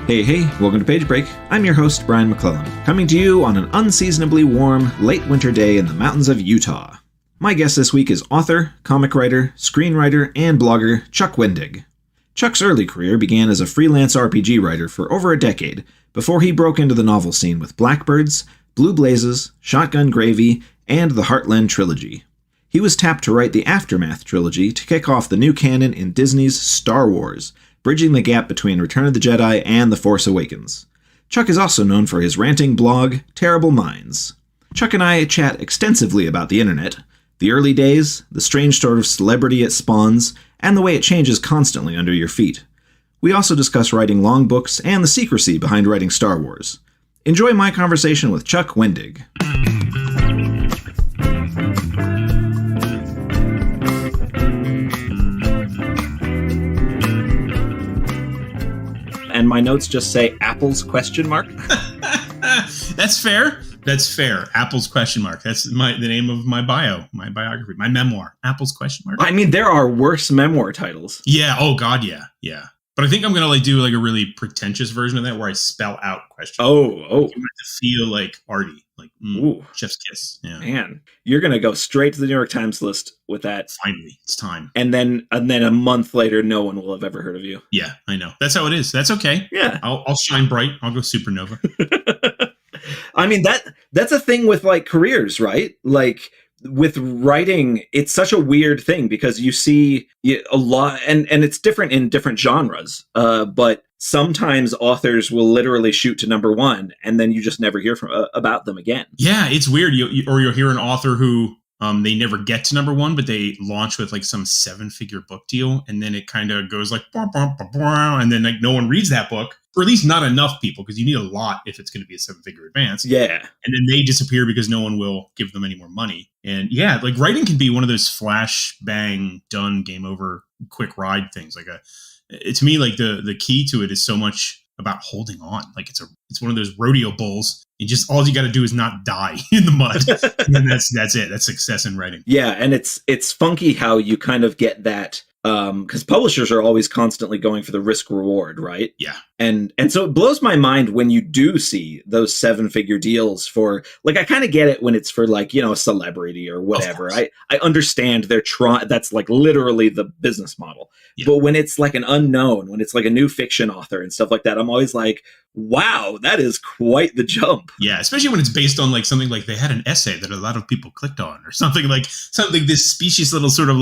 Hey, welcome to Page Break. I'm your host, Brian McClellan, coming to you on an unseasonably warm, late winter day in the mountains of Utah. My guest this week is author, comic writer, screenwriter, and blogger Chuck Wendig. Chuck's early career began as a freelance RPG writer for over a decade, before he broke into the novel scene with Blackbirds, Blue Blazes, Shotgun Gravy, and the Heartland Trilogy. He was tapped to write the Aftermath Trilogy to kick off the new canon in Disney's Star Wars, bridging the gap between Return of the Jedi and The Force Awakens. Chuck is also known for his ranting blog, Terribleminds. Chuck and I chat extensively about the internet, the early days, the strange sort of celebrity it spawns, and the way it changes constantly under your feet. We also discuss writing long books and the secrecy behind writing Star Wars. Enjoy my conversation with Chuck Wendig. And my notes just say Apple's ? That's fair. That's fair. Apple's ? That's the name of my biography, my memoir. Apple's ? I mean, there are worse memoir titles. Yeah. Oh God. Yeah. But I think I'm gonna do a really pretentious version of that where I spell out question. Oh. You want it to feel like arty, chef's kiss. Yeah. Man, you're gonna go straight to the New York Times list with that. Finally, it's time. And then a month later, no one will have ever heard of you. Yeah, I know. That's how it is. That's okay. Yeah, I'll shine bright. I'll go supernova. I mean, that's a thing with careers, right? With writing, it's such a weird thing because you see a lot, and it's different in different genres. But sometimes authors will literally shoot to number one, and then you just never hear about them again. Yeah, it's weird. You'll hear an author who they never get to number one, but they launch with some 7-figure book deal, and then it kind of goes and then no one reads that book, or at least not enough people, because you need a lot if it's going to be a 7-figure advance. Yeah, and then they disappear because no one will give them any more money. And yeah, writing can be one of those flash bang done game over quick ride things. To me, the key to it is so much about holding on. It's one of those rodeo bulls. And just all you got to do is not die in the mud. And then that's it. That's success in writing. Yeah, and it's funky how you kind of get that because publishers are always constantly going for the risk reward, right? Yeah. And so it blows my mind when you do see those 7-figure deals for I kind of get it when it's for a celebrity or whatever. I understand they're trying. That's literally the business model. Yeah. But when it's an unknown, when it's a new fiction author and stuff like that, I'm always wow, that is quite the jump. Yeah, especially when it's based on something they had an essay that a lot of people clicked on, or something this specious little sort of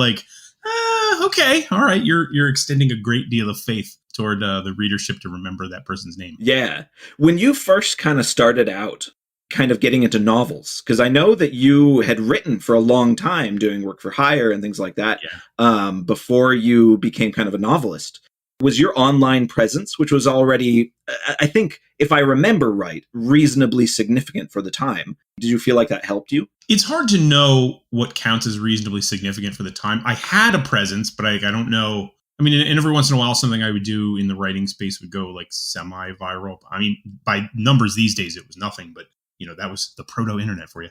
okay, all right, you're extending a great deal of faith toward the readership to remember that person's name. Yeah. When you first kind of started out kind of getting into novels, because I know that you had written for a long time doing work for hire and things like that, before you became kind of a novelist. Was your online presence, which was already, I think, if I remember right, reasonably significant for the time, did you feel like that helped you? It's hard to know what counts as reasonably significant for the time. I had a presence, but I don't know. I mean, and every once in a while, something I would do in the writing space would go semi-viral. I mean, by numbers these days, it was nothing, but that was the proto-internet for you.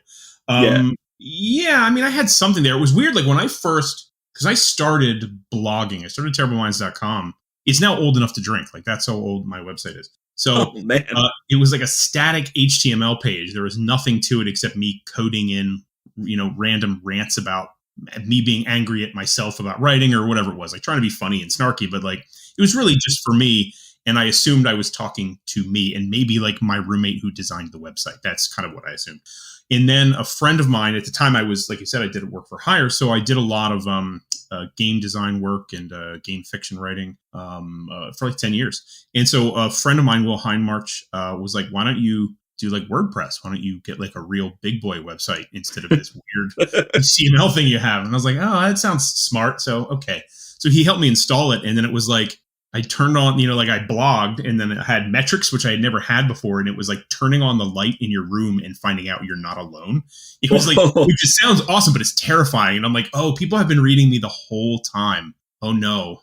Yeah, I mean, I had something there. It was weird. When I first, because I started blogging, I started Terribleminds.com. It's now old enough to drink. That's how old my website is. So it was a static HTML page. There was nothing to it except me coding in, random rants about me being angry at myself about writing or whatever it was. Trying to be funny and snarky, but it was really just for me. And I assumed I was talking to me and maybe my roommate who designed the website. That's kind of what I assumed. And then a friend of mine at the time, I was, like you said, I did work for hire. So I did a lot of game design work and game fiction writing for 10 years. And so a friend of mine, Will Hindmarch, was why don't you do WordPress? Why don't you get a real big boy website instead of this weird HTML thing you have? And I was oh, that sounds smart. So, okay. So he helped me install it. And then it was I turned on, I blogged, and then it had metrics, which I had never had before. And it was turning on the light in your room and finding out you're not alone. It was which just sounds awesome, but it's terrifying. And I'm oh, people have been reading me the whole time. Oh no.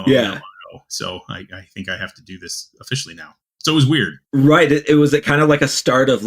Yeah. Oh, no. So I think I have to do this officially now. So it was weird. Right. It was kind of a start of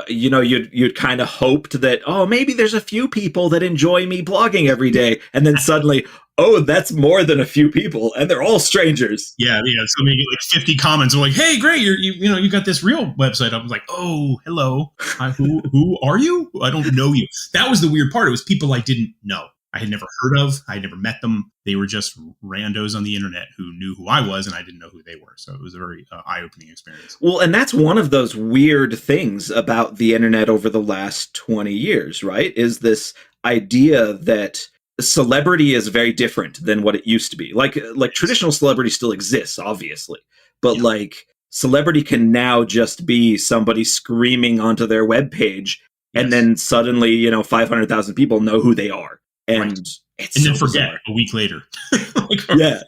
you'd kind of hoped that, oh, maybe there's a few people that enjoy me blogging every day. And then suddenly, oh, that's more than a few people, and they're all strangers. Yeah. So maybe like 50 comments are like, "Hey, great, you got this real website." I was like, "Oh, hello. Hi, who are you? I don't know you." That was the weird part. It was people I didn't know. I had never heard of. I had never met them. They were just randos on the internet who knew who I was, and I didn't know who they were. So it was a very eye-opening experience. Well, and that's one of those weird things about the internet over the last 20 years, right? Is this idea that celebrity is very different than what it used to be. Like traditional celebrity still exists, obviously, but like celebrity can now just be somebody screaming onto their webpage, and then suddenly 500,000 people know who they are, and then forget a week later. Yeah.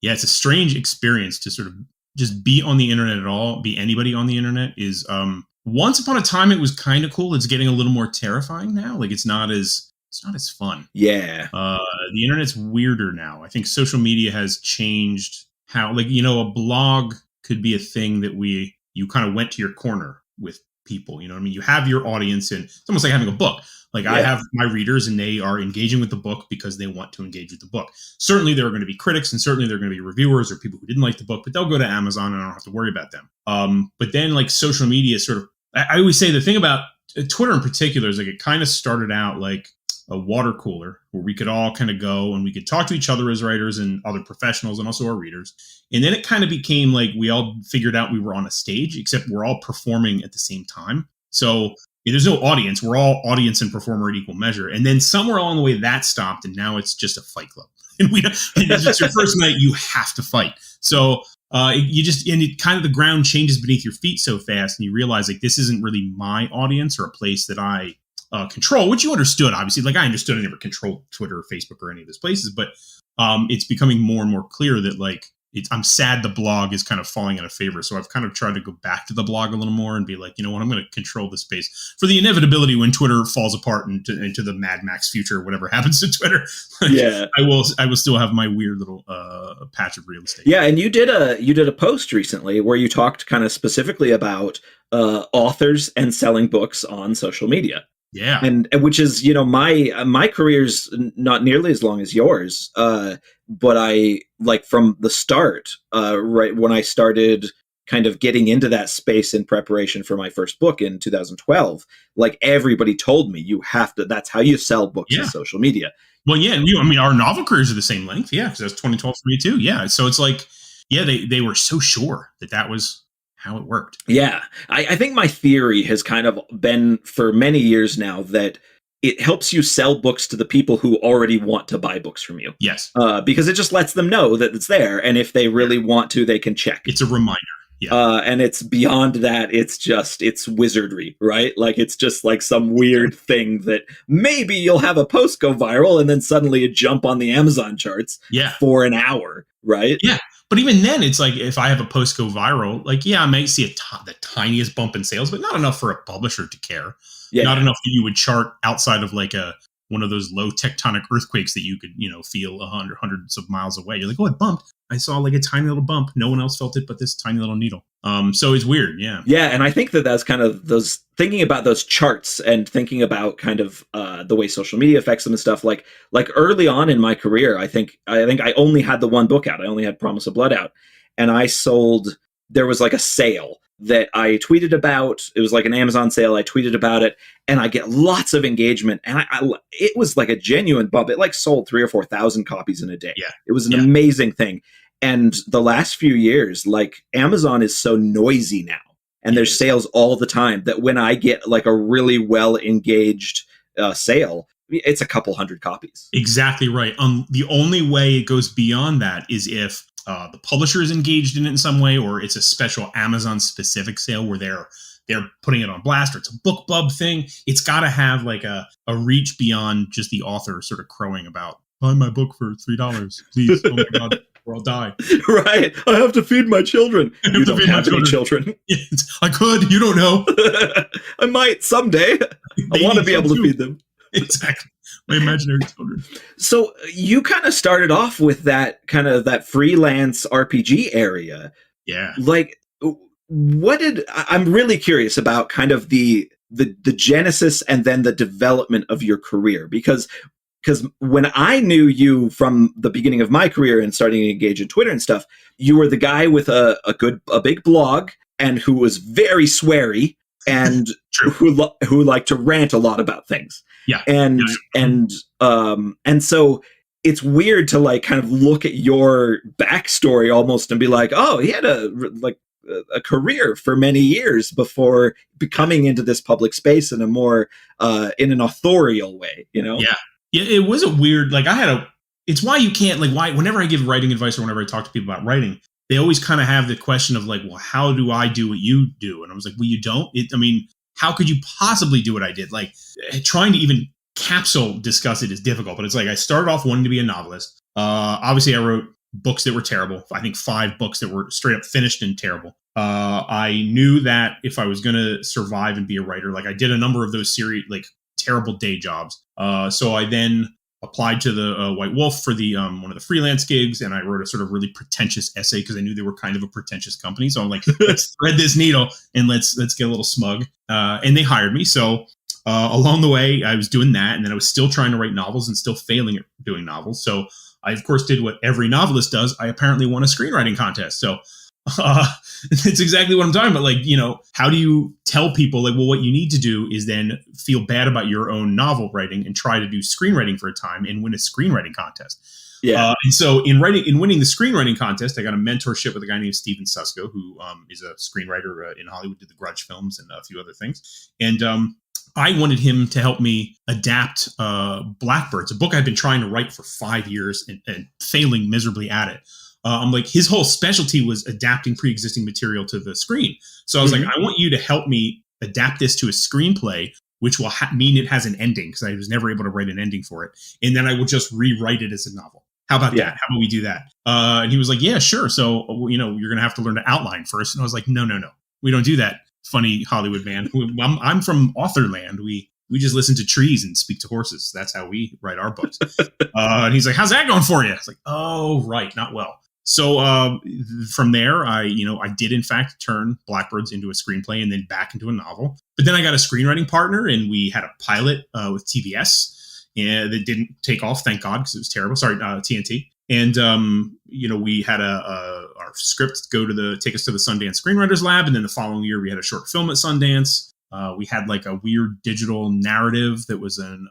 It's a strange experience to sort of just be on the internet at all, be anybody on the internet. Is once upon a time it was kind of cool. It's getting a little more terrifying now. Like it's not as fun. Yeah. The internet's weirder now. I think social media has changed how, like, a blog could be a thing that you kind of went to your corner with people. You know what I mean? You have your audience, and it's almost like having a book. Like I have my readers, and they are engaging with the book because they want to engage with the book. Certainly there are going to be critics, and certainly there are going to be reviewers or people who didn't like the book, but they'll go to Amazon and I don't have to worry about them. But then like social media sort of, I always say the thing about Twitter in particular is like it kind of started out like a water cooler where we could all kind of go and we could talk to each other as writers and other professionals and also our readers. And then it kind of became like we all figured out we were on a stage, except we're all performing at the same time. So there's no audience. We're all audience and performer at equal measure. And then somewhere along the way that stopped, and now it's just a fight club. And it's your first night, you have to fight. So it kind of the ground changes beneath your feet so fast, and you realize like this isn't really my audience or a place that I control, which you understood, obviously. Like I understood I never controlled Twitter or Facebook or any of those places, but it's becoming more and more clear that like I'm sad the blog is kind of falling out of favor. So I've kind of tried to go back to the blog a little more and be like, you know what, I'm going to control the space for the inevitability when Twitter falls apart into the Mad Max future, whatever happens to Twitter. I will still have my weird little patch of real estate. Yeah, and you did a post recently where you talked kind of specifically about authors and selling books on social media. Yeah, and which is my career's not nearly as long as yours, but I like from the start, right when I started kind of getting into that space in preparation for my first book in 2012. Like everybody told me, you have to. That's how you sell books on social media. Well, yeah, our novel careers are the same length. Yeah, because that's 2012 for me too. Yeah, so it's like, they were so sure that was how it worked. Yeah. I think my theory has kind of been for many years now that it helps you sell books to the people who already want to buy books from you. Yes. Because it just lets them know that it's there. And if they really want to, they can check. It's a reminder. Yeah. And it's beyond that. It's wizardry, right? Like it's just like some weird thing that maybe you'll have a post go viral and then suddenly you jump on the Amazon charts for an hour, right? Yeah. But even then, it's like if I have a post go viral, like, I might see the tiniest bump in sales, but not enough for a publisher to care. Yeah. Not enough that you would chart outside of like one of those low tectonic earthquakes that you could, feel hundreds of miles away. You're like, oh, it bumped. I saw like a tiny little bump. No one else felt it but this tiny little needle. So it's weird. Yeah. Yeah. And I think that's kind of those thinking about those charts and thinking about kind of the way social media affects them and stuff like early on in my career, I think I only had the one book out. I only had Promise of Blood out, and there was like a sale that I tweeted about. It was like an Amazon sale. I tweeted about it and I get lots of engagement, and it was like a genuine bump. It like sold 3,000 or 4,000 copies in a day. Yeah. It was an amazing thing. And the last few years, like Amazon is so noisy now, and there's sales all the time that when I get like a really well engaged sale, it's a couple hundred copies. Exactly right. The only way it goes beyond that is if the publisher is engaged in it in some way, or it's a special Amazon specific sale where they're putting it on blast, or it's a book bub thing. It's got to have like a reach beyond just the author sort of crowing about, buy my book for $3, please. Oh my God. Or I'll die. Right. I have to feed my children. You don't have any children. I could. You don't know. I might someday. I want to be able to feed them. Exactly. My imaginary children. So you kind of started off with that freelance RPG area. Yeah. Like, I'm really curious about kind of the genesis and then the development of your career, because because when I knew you from the beginning of my career and starting to engage in Twitter and stuff, you were the guy with a big blog and who was very sweary and who liked to rant a lot about things. Yeah. And so it's weird to like kind of look at your backstory almost and be like, oh, he had a career for many years before becoming into this public space in a more in an authorial way, you know? Yeah, it was a weird, like it's why you can't, like, why, whenever I give writing advice or whenever I talk to people about writing, they always kind of have the question of like, well, how do I do what you do? And I was like, well, you don't. How could you possibly do what I did? Like, trying to even capsule discuss it is difficult, but it's like I started off wanting to be a novelist. Obviously, I wrote books that were terrible. I think 5 books that were straight up finished and terrible. I knew that if I was going to survive and be a writer, like I did a number of those series, like terrible day jobs. So I then applied to the White Wolf for the one of the freelance gigs, and I wrote a sort of really pretentious essay because I knew they were kind of a pretentious company. So I'm like, let's thread this needle and let's get a little smug. And they hired me. So along the way, I was doing that, and then I was still trying to write novels and still failing at doing novels. So I, of course, did what every novelist does. I apparently won a screenwriting contest. So it's exactly what I'm talking about. Like, you know, how do you tell people like, well, what you need to do is then feel bad about your own novel writing and try to do screenwriting for a time and win a screenwriting contest. Yeah. And so in winning the screenwriting contest, I got a mentorship with a guy named Steven Susko, who is a screenwriter in Hollywood, did the Grudge films and a few other things. And I wanted him to help me adapt Blackbirds, a book I'd been trying to write for 5 years and failing miserably at it. I'm like, his whole specialty was adapting pre-existing material to the screen. So I was like, I want you to help me adapt this to a screenplay, which will mean it has an ending, because I was never able to write an ending for it. And then I will just rewrite it as a novel. How about that? How about we do that? And he was like, yeah, sure. So, you know, you're going to have to learn to outline first. And I was like, no. We don't do that, funny Hollywood man. I'm from Authorland. We just listen to trees and speak to horses. That's how we write our books. And he's like, how's that going for you? I was like, oh, right. Not well. So from there, I did, in fact, turn Blackbirds into a screenplay and then back into a novel. But then I got a screenwriting partner, and we had a pilot with TBS that didn't take off, thank God, because it was terrible. Sorry, TNT. And, we had our script take us to the Sundance Screenwriters Lab. And then the following year, we had a short film at Sundance. We had like a weird digital narrative that was an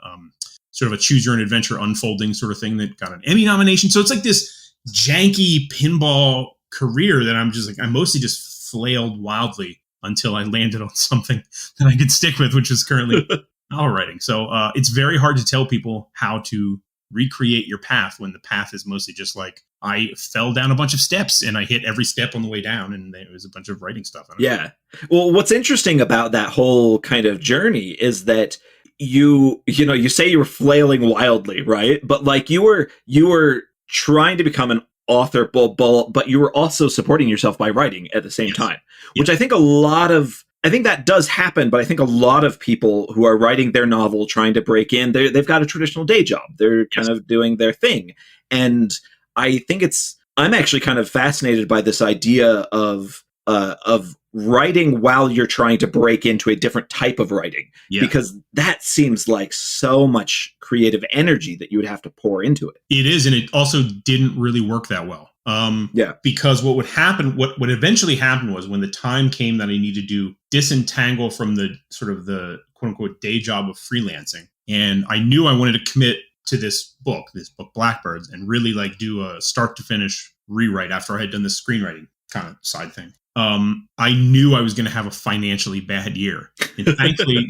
sort of a choose your own adventure unfolding sort of thing that got an Emmy nomination. So it's like this janky pinball career that I'm just like, I mostly just flailed wildly until I landed on something that I could stick with, which is currently novel writing. So it's very hard to tell people how to recreate your path when the path is mostly just like, I fell down a bunch of steps and I hit every step on the way down, and it was a bunch of writing stuff. Yeah. Well, what's interesting about that whole kind of journey is that you say you were flailing wildly, right? But like you were trying to become an author, but you were also supporting yourself by writing at the same time, which I think I think that does happen, but I think a lot of people who are writing their novel, trying to break in, they've got a traditional day job. They're kind of doing their thing. And I think I'm actually kind of fascinated by this idea of writing while you're trying to break into a different type of writing, because that seems like so much creative energy that you would have to pour into it. It is. And it also didn't really work that well. Because what would happen, what eventually happened was, when the time came that I needed to disentangle from the sort of the quote unquote day job of freelancing, and I knew I wanted to commit to this book Blackbirds, and really like do a start to finish rewrite after I had done the screenwriting kind of side thing. I knew I was going to have a financially bad year. And thankfully,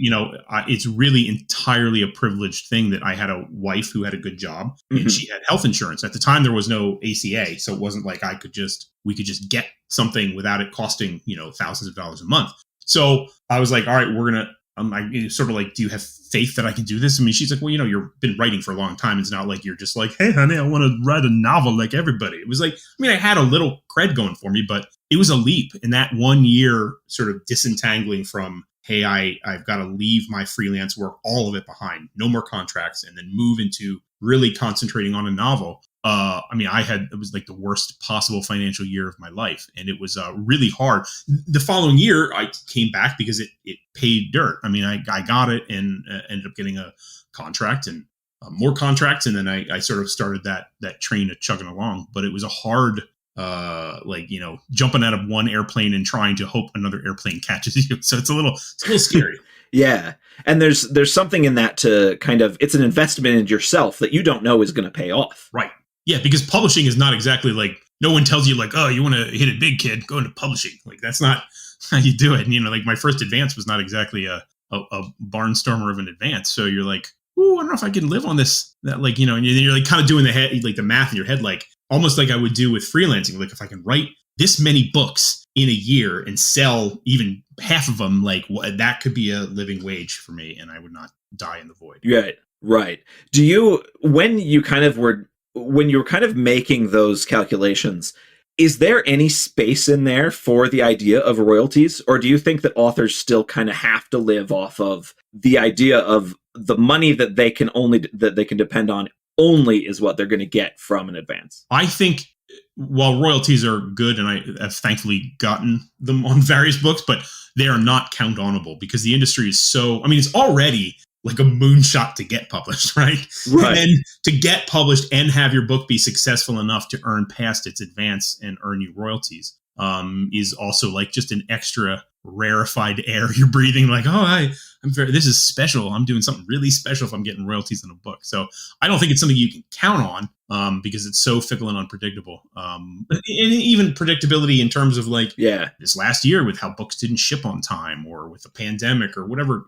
it's really entirely a privileged thing that I had a wife who had a good job, and she had health insurance. At the time, there was no ACA. So it wasn't like we could just get something without it costing, thousands of dollars a month. So I was like, all right, we're going to, I sort of like, do you have faith that I can do this? I mean, she's like, well, you've been writing for a long time. It's not like you're just like, hey, honey, I want to write a novel like everybody. It was like, I had a little cred going for me, but it was a leap. And that 1 year sort of disentangling from, hey, I've got to leave my freelance work, all of it behind, no more contracts, and then move into really concentrating on a novel. It was like the worst possible financial year of my life. And it was really hard. The following year, I came back because it paid dirt. I got it and ended up getting a contract and more contracts, and then I sort of started that train of chugging along. But it was a hard, jumping out of one airplane and trying to hope another airplane catches you. So it's a little scary. Yeah. And there's something in that to kind of, it's an investment in yourself that you don't know is going to pay off. Right. Yeah, because publishing is not exactly like, no one tells you like, oh, you want to hit it big, kid, go into publishing. Like, that's not how you do it. And, like my first advance was not exactly a barnstormer of an advance. So you're like, ooh, I don't know if I can live on this. That, like, and you're like kind of doing the math in your head, like almost like I would do with freelancing. Like, if I can write this many books in a year and sell even half of them, like that could be a living wage for me, and I would not die in the void. Right. Do you, when you were kind of making those calculations, is there any space in there for the idea of royalties, or do you think that authors still kind of have to live off of the idea of the money that they can depend on only is what they're going to get from an advance? I think while royalties are good, and I have thankfully gotten them on various books, but they are not count-onable because the industry is so, it's already like a moonshot to get published, right? And then to get published and have your book be successful enough to earn past its advance and earn you royalties is also like just an extra rarefied air you're breathing. Like, oh, this is special. I'm doing something really special if I'm getting royalties in a book. So I don't think it's something you can count on because it's so fickle and unpredictable. And even predictability in terms of like this last year with how books didn't ship on time, or with the pandemic, or whatever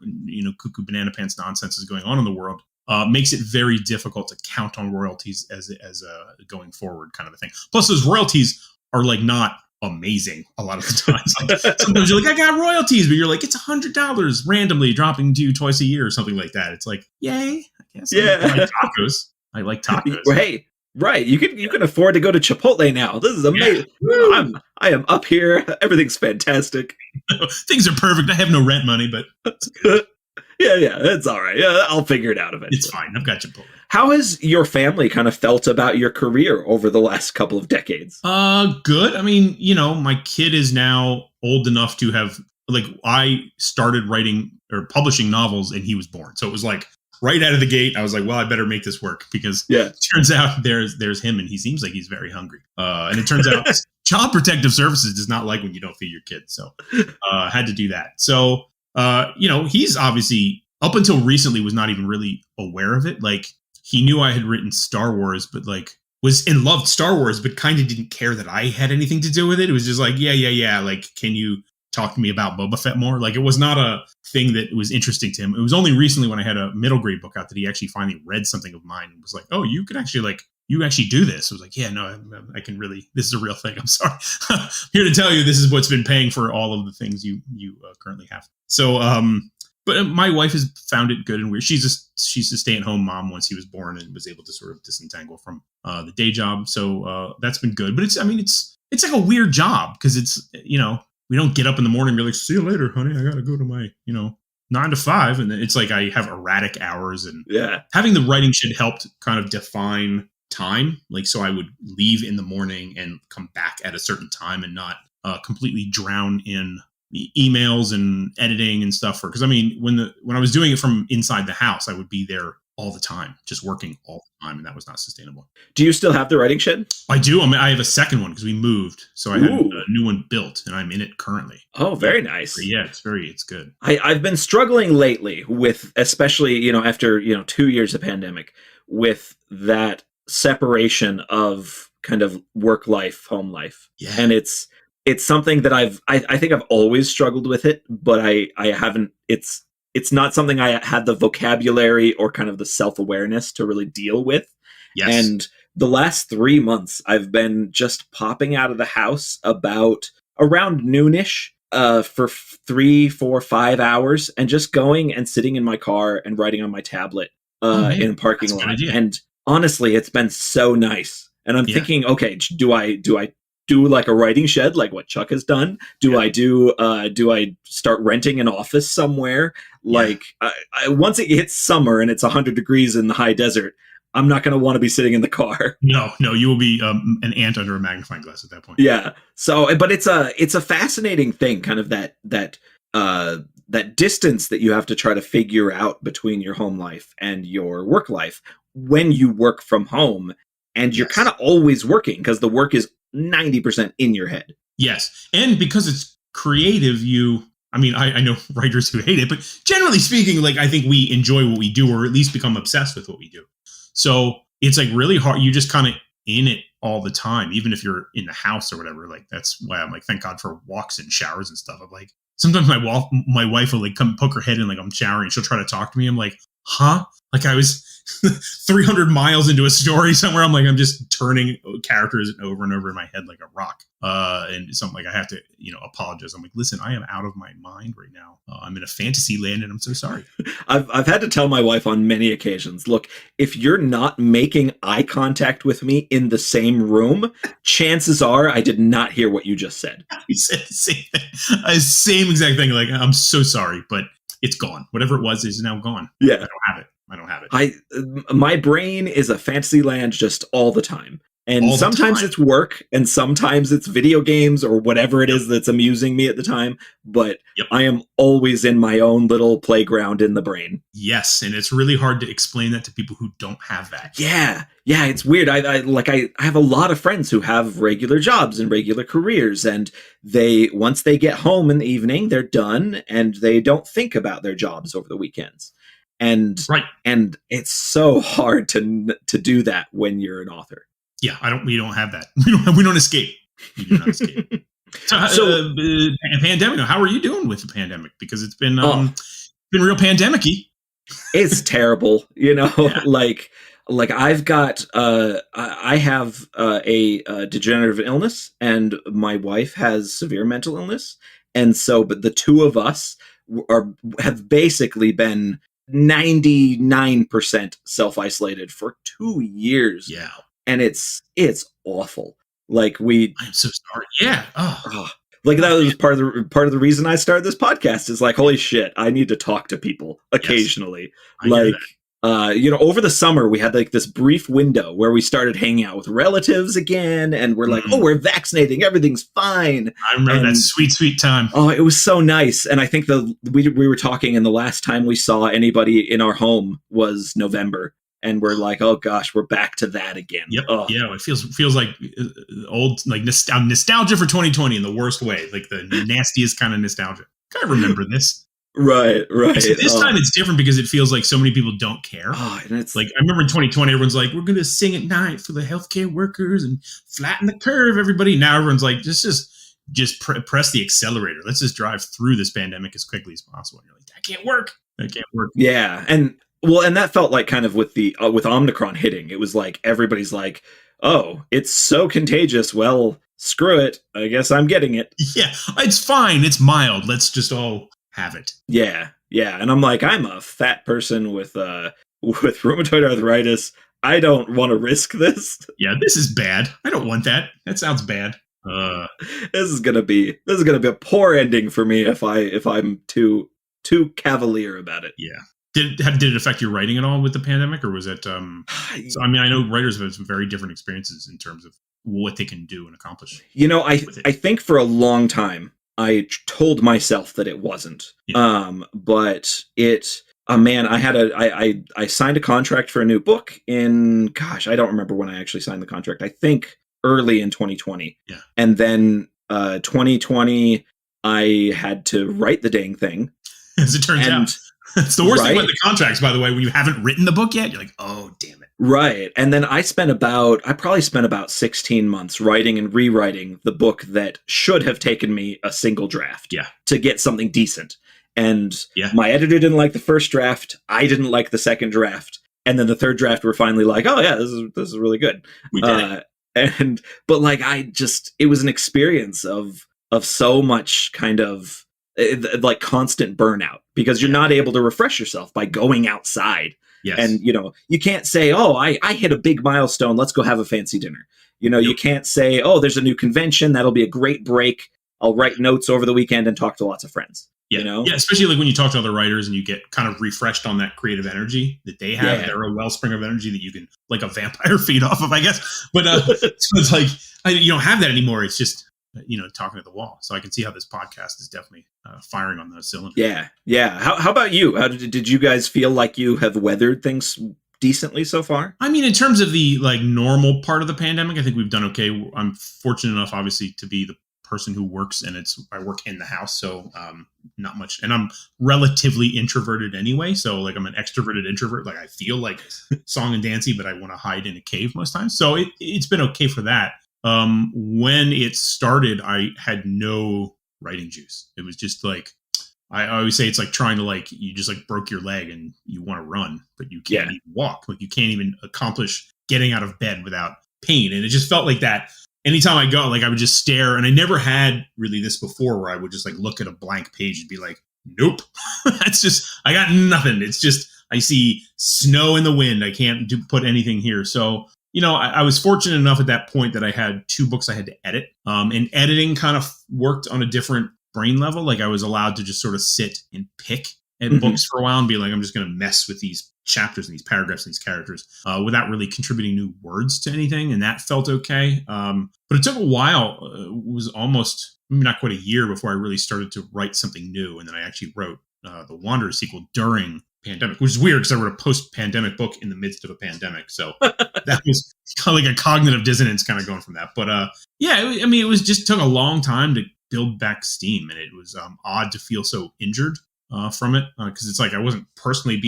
cuckoo banana pants nonsense is going on in the world, makes it very difficult to count on royalties as a going forward kind of a thing. Plus, those royalties are like not amazing a lot of the times. Like, sometimes you're like, I got royalties, but you're like, it's $100 randomly dropping to you twice a year or something like that. It's like, yay, I guess. Yeah. I like tacos. Hey, right. You can afford to go to Chipotle now. This is amazing. Yeah. I am up here. Everything's fantastic. Things are perfect. I have no rent money, but yeah, it's all right. Yeah, I'll figure it out eventually. It's fine. I've got Chipotle. How has your family kind of felt about your career over the last couple of decades? Good. My kid is now old enough to have, like, I started writing or publishing novels and he was born. So it was like right out of the gate, I was like, well, I better make this work, because it turns out there's him, and he seems like he's very hungry. And it turns out Child Protective Services does not like when you don't feed your kid. So I had to do that. So, he's obviously, up until recently, was not even really aware of it. Like, he knew I had written Star Wars, but like was in loved Star Wars, but kind of didn't care that I had anything to do with it. It was just like, yeah. Like, can you talk to me about Boba Fett more? Like, it was not a thing that was interesting to him. It was only recently when I had a middle grade book out that he actually finally read something of mine and was like, oh, you could actually you actually do this. I was like, yeah, no, I can really, this is a real thing. I'm sorry. I'm here to tell you, this is what's been paying for all of the things you currently have. So, but my wife has found it good and weird. She's a stay-at-home mom once he was born, and was able to sort of disentangle from the day job. So that's been good. But it's like a weird job, because it's, we don't get up in the morning and be like, see you later, honey. I got to go to my, 9 to 5. And it's like I have erratic hours, and having the writing shed helped kind of define time. Like, so I would leave in the morning and come back at a certain time, and not completely drown in the emails and editing and stuff. Because when I was doing it from inside the house, I would be there all the time, just working all the time, and that was not sustainable. Do you still have the writing shed? I do. I have a second one because we moved, so I had a new one built, and I'm in it currently. Oh, very nice. Yeah, it's good. I've been struggling lately with, especially after 2 years of pandemic, with that separation of kind of work life, home life, and it's something that I think I've always struggled with it, but I haven't. It's not something I had the vocabulary or kind of the self-awareness to really deal with. Yes. And the last 3 months, I've been just popping out of the house around noonish for 3, 4, 5 hours, and just going and sitting in my car and writing on my tablet in a parking lot. And honestly, it's been so nice. And I'm thinking, okay, do I do like a writing shed, like what Chuck has done? Do I start renting an office somewhere? Like, once it hits summer and it's 100 degrees in the high desert, I'm not going to want to be sitting in the car. No, you will be an ant under a magnifying glass at that point. Yeah. So, but it's a fascinating thing, kind of that distance that you have to try to figure out between your home life and your work life, when you work from home, and you're kind of always working because the work is 90% in your head. Yes. And because it's creative, I know writers who hate it, but generally speaking, like, I think we enjoy what we do, or at least become obsessed with what we do. So it's like really hard. You just kind of in it all the time, even if you're in the house or whatever. Like, that's why I'm like, thank God for walks and showers and stuff. I'm like, sometimes my wife will like come poke her head in, like I'm showering. She'll try to talk to me. I'm like, huh? Like I was 300 miles into a story somewhere. I'm like, I'm just turning characters over and over in my head like a rock. And something like I have to, apologize. I'm like, listen, I am out of my mind right now. I'm in a fantasy land and I'm so sorry. I've had to tell my wife on many occasions, look, if you're not making eye contact with me in the same room, chances are I did not hear what you just said. We said the same thing. Same exact thing. Like, I'm so sorry, but it's gone. Whatever it was is now gone. Yeah. I don't have it. My brain is a fantasy land just all the time. And sometimes it's work, and sometimes it's video games or whatever it is that's amusing me at the time. But I am always in my own little playground in the brain. Yes, and it's really hard to explain that to people who don't have that. Yeah, it's weird. I have a lot of friends who have regular jobs and regular careers, and once they get home in the evening, they're done, and they don't think about their jobs over the weekends. And it's so hard to do that when you're an author. Yeah, we don't have that. We don't escape. We do not escape. So pandemic. How are you doing with the pandemic? Because it's been real pandemic-y. It's terrible, Yeah. Like I've got I have a degenerative illness, and my wife has severe mental illness, and so but the two of us have basically been 99% self-isolated for 2 years. Yeah. And it's awful. Like I'm so sorry. Yeah. Like that was part of the reason I started this podcast is like, holy shit, I need to talk to people occasionally. Yes, over the summer we had like this brief window where we started hanging out with relatives again, and we're like, oh, we're vaccinating, everything's fine. I remember that sweet time. Oh, it was so nice. And I think we were talking, and the last time we saw anybody in our home was November. And we're like, oh gosh, we're back to that again. Yep. Oh. Yeah, it feels like old, like nostalgia for 2020 in the worst way, like the nastiest kind of nostalgia. I remember this. Right. This time it's different because it feels like so many people don't care. Oh, and it's like I remember in 2020, everyone's like, we're gonna sing at night for the healthcare workers and flatten the curve, everybody. Now everyone's like, just press the accelerator. Let's just drive through this pandemic as quickly as possible. And you're like, that can't work. Yeah, and that felt like kind of with the with Omicron hitting, it was like everybody's like, oh, it's so contagious. Well, screw it. I guess I'm getting it. Yeah, it's fine. It's mild. Let's just all have it. Yeah. And I'm like, I'm a fat person with rheumatoid arthritis. I don't want to risk this. Yeah, this is bad. I don't want that. That sounds bad. This is gonna be a poor ending for me if I'm too cavalier about it. Yeah. Did it affect your writing at all with the pandemic, or was it? So, I mean, I know writers have some very different experiences in terms of what they can do and accomplish. I think for a long time I told myself that it wasn't. Yeah. But it. Man, I signed a contract for a new book in. Gosh, I don't remember when I actually signed the contract. I think early in 2020. Yeah. And then 2020, I had to write the dang thing. As it turns out. It's the worst thing about the contracts, by the way, when you haven't written the book yet. You're like, oh, damn it. Right. And then I probably spent about 16 months writing and rewriting the book that should have taken me a single draft to get something decent. And my editor didn't like the first draft. I didn't like the second draft. And then the third draft, we're finally like, oh, yeah, this is really good. We did it. But like, it was an experience of so much kind of like constant burnout because you're not able to refresh yourself by going outside. Yes. And, you can't say, oh, I hit a big milestone. Let's go have a fancy dinner. You can't say, oh, there's a new convention. That'll be a great break. I'll write notes over the weekend and talk to lots of friends. Yeah. Yeah. Especially like when you talk to other writers and you get kind of refreshed on that creative energy that they have. Yeah. They're a wellspring of energy that you can, like a vampire, feed off of, I guess. But so it's like, you don't have that anymore. It's just, talking to the wall. So I can see how this podcast is definitely firing on those cylinders. Yeah. How about you? How did you guys feel like you have weathered things decently so far? I mean, in terms of the like normal part of the pandemic, I think we've done okay. I'm fortunate enough, obviously, to be the person who works, and I work in the house, so not much. And I'm relatively introverted anyway, so like I'm an extroverted introvert. Like I feel like song and dancey, but I want to hide in a cave most times. So it's been okay for that. When it started, I had no writing juice. It was just like, I always say it's like trying to like, you just like broke your leg and you want to run, but you can't even walk. Like you can't even accomplish getting out of bed without pain. And it just felt like that. Anytime I go, like I would just stare, and I never had really this before where I would just like look at a blank page and be like, nope, that's just, I got nothing. It's just, I see snow in the wind. I can't put anything here. So, you know, I was fortunate enough at that point that I had 2 books I had to edit. And editing kind of worked on a different brain level. Like I was allowed to just sort of sit and pick at books for a while and be like, I'm just going to mess with these chapters and these paragraphs and these characters without really contributing new words to anything. And that felt okay. But it took a while. It was almost not quite a year before I really started to write something new. And then I actually wrote the Wanderer sequel during pandemic, which is weird because I wrote a post-pandemic book in the midst of a pandemic. So that was kind of like a cognitive dissonance kind of going from that. But yeah, I mean, it was just took a long time to build back steam. And it was odd to feel so injured from it because it's like I wasn't personally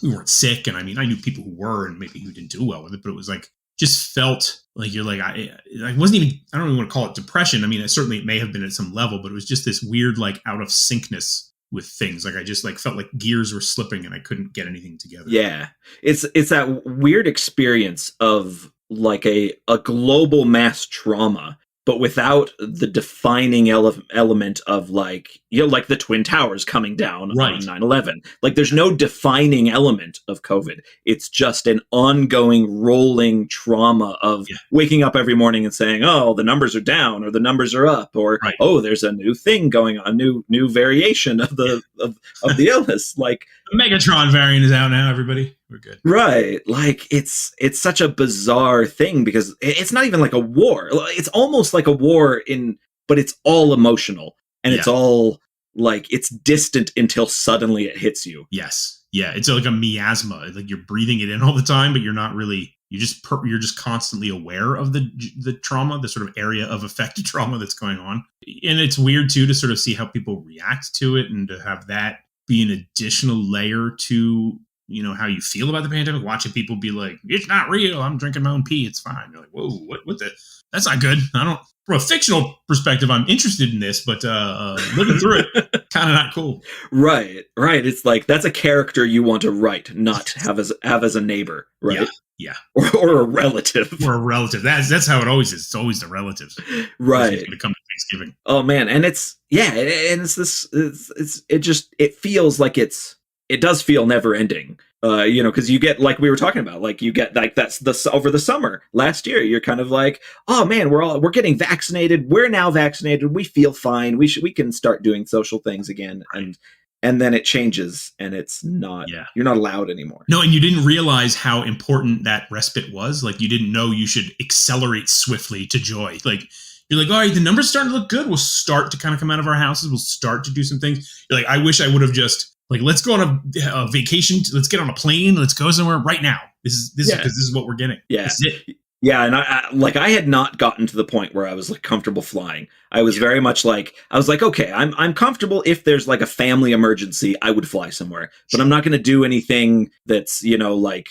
we weren't sick. And I mean, I knew people who were and maybe who didn't do well with it, but it was like, just felt like you're like, I wasn't even, I don't even want to call it depression. I mean, it may have been at some level, but it was just this weird, like out of syncness with things. Like I just like felt like gears were slipping and I couldn't get anything together. Yeah. It's that weird experience of like a global mass trauma, but without the defining element of like, you know, like the Twin Towers coming down on 9/11. Like there's no defining element of COVID. It's just an ongoing rolling trauma of waking up every morning and saying, oh, the numbers are down or the numbers are up or, oh, there's a new thing going on, new variation of the of the illness. Like the Megatron variant is out now, everybody. We're good. Right. Like it's such a bizarre thing because it's not even like a war. It's almost like a war but it's all emotional and it's all like it's distant until suddenly it hits you. Yes. Yeah. It's like a miasma. Like you're breathing it in all the time, but you're not really, you're just constantly aware of the trauma, the sort of area of affected trauma that's going on. And it's weird too, to sort of see how people react to it and to have that be an additional layer to, you know, how you feel about the pandemic, watching people be like, it's not real. I'm drinking my own pee. It's fine. You're like, whoa, what the, that's not good. From a fictional perspective, I'm interested in this, but living through it, kind of not cool. Right. It's like, that's a character you want to write, not have as a neighbor, right? Yeah. Or a relative. Or a relative. That's how it always is. It's always the relatives. Right. Going to come to Thanksgiving. Oh man. And it's it feels like it does feel never ending. You know, because you get, like we were talking about, like you get like that's over the summer last year, you're kind of like, oh man, we're getting vaccinated. We're now vaccinated. We feel fine. We can start doing social things again. And then it changes and it's not, you're not allowed anymore. No, and you didn't realize how important that respite was. Like you didn't know you should accelerate swiftly to joy. Like you're like, all right, the numbers starting to look good. We'll start to kind of come out of our houses. We'll start to do some things. You're like, I wish I would have just like, let's go on a vacation. Let's get on a plane. Let's go somewhere right now. This is what we're getting. Yeah. This is it. Yeah, and I had not gotten to the point where I was like comfortable flying. I was very much like, I was like, okay, I'm comfortable if there's like a family emergency, I would fly somewhere, but I'm not going to do anything that's, you know, like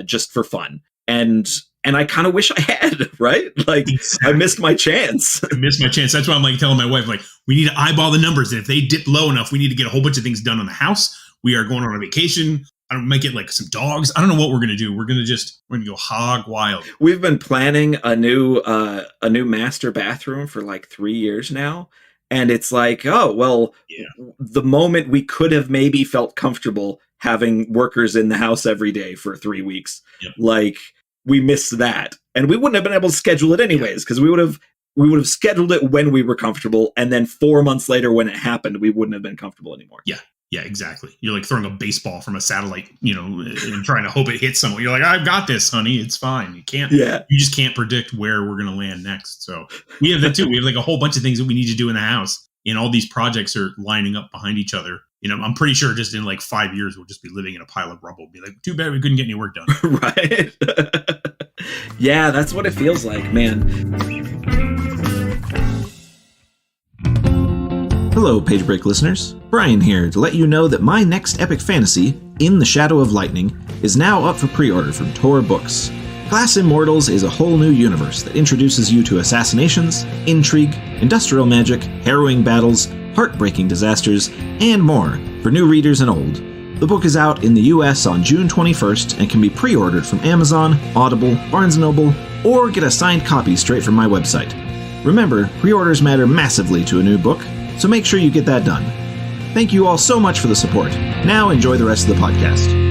just for fun. And I kind of wish I had, right? Like exactly. I missed my chance. That's why I'm like telling my wife, like, we need to eyeball the numbers. And if they dip low enough, we need to get a whole bunch of things done on the house. We are going on a vacation. I might get like some dogs. I don't know what we're going to do. We're going to go hog wild. We've been planning a new master bathroom for like 3 years now. And it's like, oh, well, the moment we could have maybe felt comfortable having workers in the house every day for 3 weeks, like we missed that. And we wouldn't have been able to schedule it anyways, because we would have scheduled it when we were comfortable. And then 4 months later, when it happened, we wouldn't have been comfortable anymore. Yeah, exactly. You're like throwing a baseball from a satellite, you know, and trying to hope it hits someone. You're like, I've got this, honey. It's fine. You just can't predict where we're going to land next. So we have that too. We have like a whole bunch of things that we need to do in the house, and all these projects are lining up behind each other. I'm pretty sure just in like 5 years, we'll just be living in a pile of rubble. Be like, too bad we couldn't get any work done. Right. Yeah, that's what it feels like, man. Hello, Page Break listeners. Brian here to let you know that my next epic fantasy, In the Shadow of Lightning, is now up for pre-order from Tor Books. Class Immortals is a whole new universe that introduces you to assassinations, intrigue, industrial magic, harrowing battles, heartbreaking disasters, and more for new readers and old. The book is out in the US on June 21st and can be pre-ordered from Amazon, Audible, Barnes & Noble, or get a signed copy straight from my website. Remember, pre-orders matter massively to a new book, so make sure you get that done. Thank you all so much for the support. Now enjoy the rest of the podcast.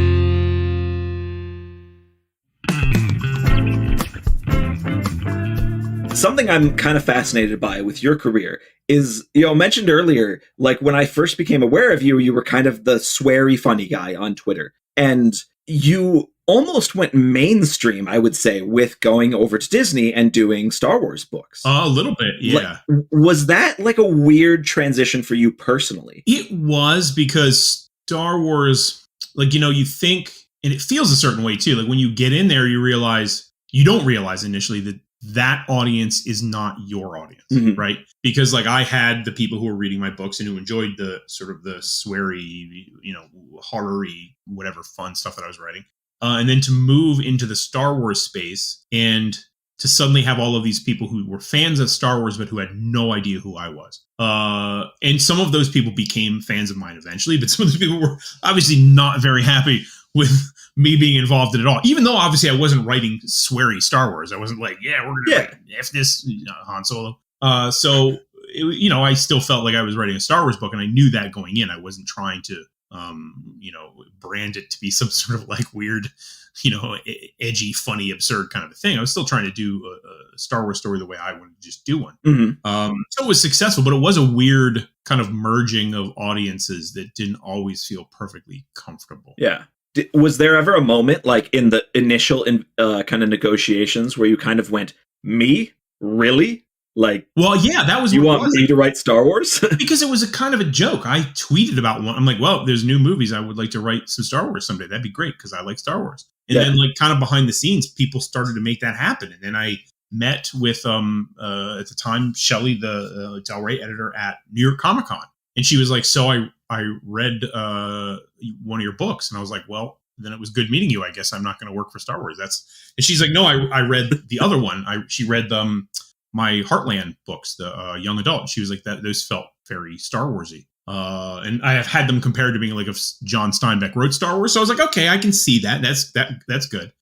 Something I'm kind of fascinated by with your career is, mentioned earlier, like when I first became aware of you, you were kind of the sweary funny guy on Twitter. And you almost went mainstream, I would say, with going over to Disney and doing Star Wars books. A little bit, yeah. Was that like a weird transition for you personally? It was, because Star Wars, you think, and it feels a certain way too. Like when you get in there, you don't realize initially that audience is not your audience, right? Because I had the people who were reading my books and who enjoyed the sort of the sweary, horror-y, whatever fun stuff that I was writing. And then to move into the Star Wars space and to suddenly have all of these people who were fans of Star Wars, but who had no idea who I was. And some of those people became fans of mine eventually, but some of those people were obviously not very happy with me being involved in it all, even though obviously I wasn't writing sweary Star Wars. I wasn't like, we're going to F this Han Solo. So, I still felt like I was writing a Star Wars book, and I knew that going in. I wasn't trying to, brand it to be some sort of like weird, edgy, funny, absurd kind of a thing. I was still trying to do a Star Wars story the way I wanted to just do one. So it was successful, but it was a weird kind of merging of audiences that didn't always feel perfectly comfortable. Yeah. Was there ever a moment, like in the initial kind of negotiations, where you kind of went, me? Really? Like, well, yeah, that was. You want me to write Star Wars? Because it was a kind of a joke. I tweeted about one. I'm like, well, there's new movies. I would like to write some Star Wars someday. That'd be great because I like Star Wars. And then, kind of behind the scenes, people started to make that happen. And then I met with, at the time, Shelley, the Del Rey editor at New York Comic Con, and she was like, "So I read one of your books," and I was like, "Well, then it was good meeting you. I guess I'm not going to work for Star Wars." And she's like, "No, I read the other one. She read my Heartland books, the young adult." She was like, those felt very Star Warsy. And I have had them compared to being like if John Steinbeck wrote Star Wars. So I was like, okay, I can see that. That's good.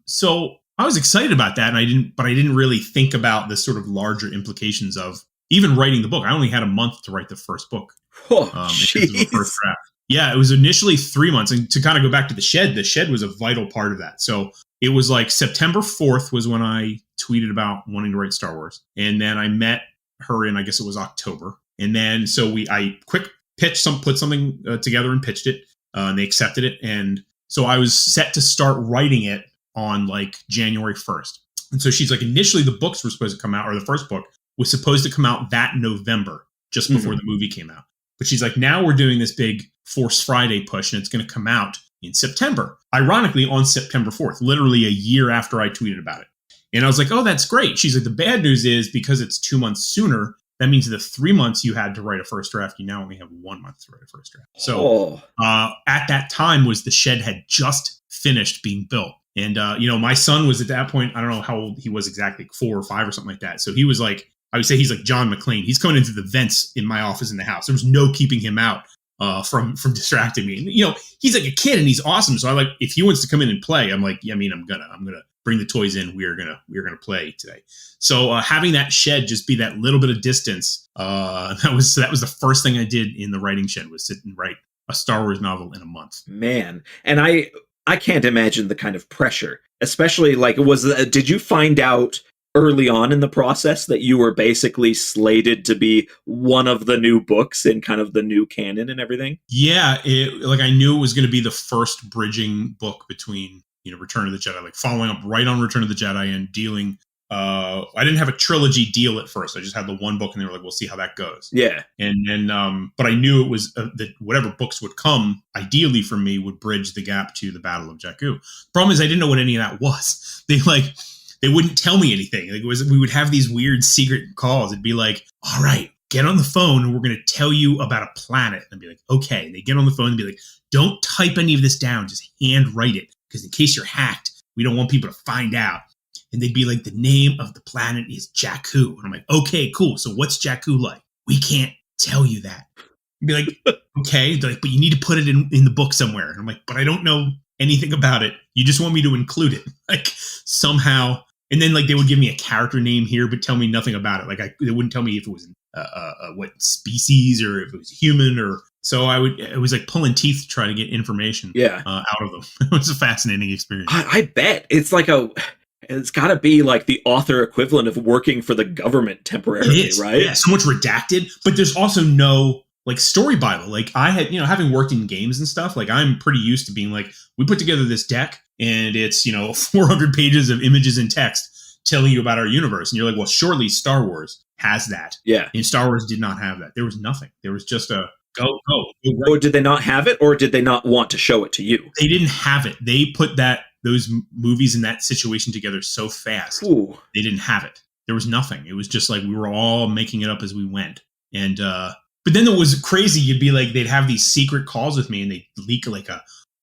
So I was excited about that, and I didn't really think about the sort of larger implications of even writing the book. I only had a month to write the first book. Oh, the first draft. Yeah, it was initially 3 months. And to kind of go back to the shed was a vital part of that. So it was like September 4th was when I tweeted about wanting to write Star Wars. And then I met her in, I guess it was October. And then I quick put something together and pitched it. And they accepted it. And so I was set to start writing it on like January 1st. And so she's like, initially the books were supposed to come out, or the first book was supposed to come out that November, just before the movie came out. But she's like, now we're doing this big Force Friday push, and it's going to come out in September. Ironically, on September 4th, literally a year after I tweeted about it. And I was like, oh, that's great. She's like, the bad news is because it's 2 months sooner, that means the 3 months you had to write a first draft, you now only have 1 month to write a first draft. So at that time the shed had just finished being built. And, my son was at that point, I don't know how old he was exactly, 4 or 5 or something like that. So he was like, I would say he's like John McClane. He's coming into the vents in my office in the house. There was no keeping him out from distracting me. And, he's like a kid and he's awesome. So I like, if he wants to come in and play, I'm like, yeah, I'm gonna bring the toys in. We're gonna play today. So having that shed just be that little bit of distance, that was the first thing I did in the writing shed, was sit and write a Star Wars novel in a month. Man, and I can't imagine the kind of pressure, especially like did you find out early on in the process that you were basically slated to be one of the new books in kind of the new canon and everything? Yeah, I knew it was going to be the first bridging book between Return of the Jedi, like following up right on Return of the Jedi and dealing I didn't have a trilogy deal at first. I just had the one book, and they were like, "We'll see how that goes." Yeah. And then, but I knew it was that whatever books would come, ideally for me, would bridge the gap to the Battle of Jakku. Problem is, I didn't know what any of that was. They wouldn't tell me anything. Like we would have these weird secret calls. It'd be like, "All right, get on the phone, and we're going to tell you about a planet." And I'd be like, "Okay." And they get on the phone and be like, "Don't type any of this down. Just hand write it, because in case you're hacked, we don't want people to find out." And they'd be like, "The name of the planet is Jakku." And I'm like, "Okay, cool. So what's Jakku like?" "We can't tell you that." I'd be like, "Okay." They're like, "But you need to put it in the book somewhere." And I'm like, "But I don't know anything about it. You just want me to include it." Like somehow. And then like they would give me a character name here, but tell me nothing about it. Like they wouldn't tell me if it was what species or if it was human or. So it was like pulling teeth to try to get information out of them. It was a fascinating experience. I bet it's like it's got to be like the author equivalent of working for the government temporarily, right? Yeah, so much redacted, but there's also no like story Bible. Like I had, having worked in games and stuff, like I'm pretty used to being like, we put together this deck and it's, 400 pages of images and text telling you about our universe. And you're like, well, surely Star Wars has that. Yeah. And Star Wars did not have that. There was nothing. There was just a go. Right. Or did they not have it, or did they not want to show it to you? They didn't have it. They put those movies in that situation together so fast. Ooh. They didn't have it. There was nothing. It was just like we were all making it up as we went. And but then it was crazy. You'd be like, they'd have these secret calls with me, and they'd leak like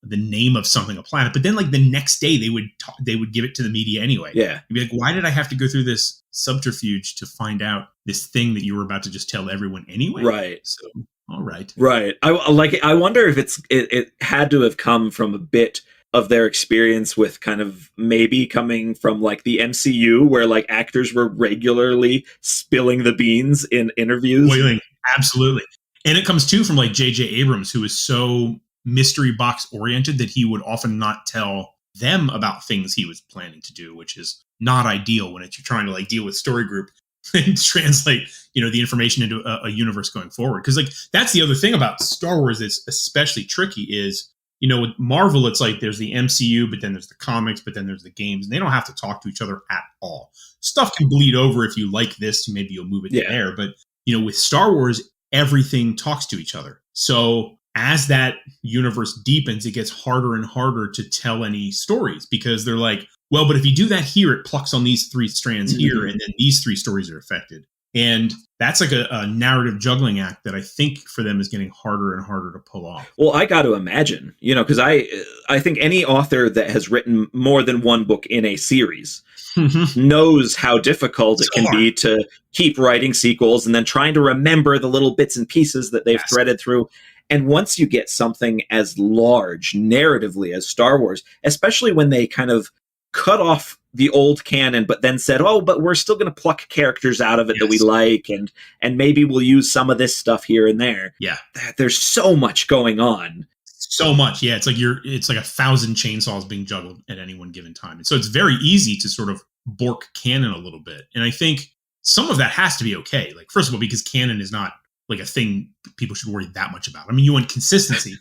the name of something, a planet. But then like the next day, they would give it to the media anyway. Yeah. You'd be like, why did I have to go through this subterfuge to find out this thing that you were about to just tell everyone anyway? Right. So. All right. Right. I wonder if it had to have come from a bit of their experience with kind of maybe coming from like the MCU, where like actors were regularly spilling the beans in interviews. Boiling. Absolutely. And it comes too from like J.J. Abrams, who is so mystery box oriented that he would often not tell them about things he was planning to do, which is not ideal when you're trying to like deal with story group and translate, the information into a universe going forward. Because like that's the other thing about Star Wars that's especially tricky is, with Marvel, it's like there's the MCU, but then there's the comics, but then there's the games, and they don't have to talk to each other at all. Stuff can bleed over. If you like this, maybe you'll move it there. But with Star Wars, everything talks to each other. So as that universe deepens, it gets harder and harder to tell any stories, because they're like, well, but if you do that here, it plucks on these three strands here, and then these three stories are affected. And that's like a narrative juggling act that I think for them is getting harder and harder to pull off. Well, I got to imagine, because I think any author that has written more than one book in a series knows how difficult it can be to keep writing sequels and then trying to remember the little bits and pieces that they've threaded through. And once you get something as large narratively as Star Wars, especially when they kind of cut off the old canon, but then said, oh, but we're still going to pluck characters out of it that we like, and maybe we'll use some of this stuff here and there. Yeah. There's so much going on. So much. Yeah. It's like 1,000 chainsaws being juggled at any one given time. And so it's very easy to sort of bork canon a little bit. And I think some of that has to be okay. Like, first of all, because canon is not like a thing people should worry that much about. I mean, you want consistency,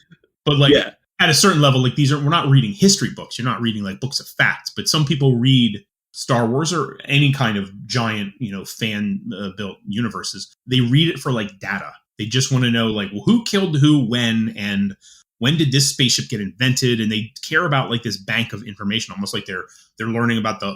but like at a certain level, like we're not reading history books. You're not reading like books of facts, but some people read Star Wars or any kind of giant, fan built universes. They read it for like data. They just want to know like, well, who killed who, when, and when did this spaceship get invented? And they care about like this bank of information, almost like they're learning about the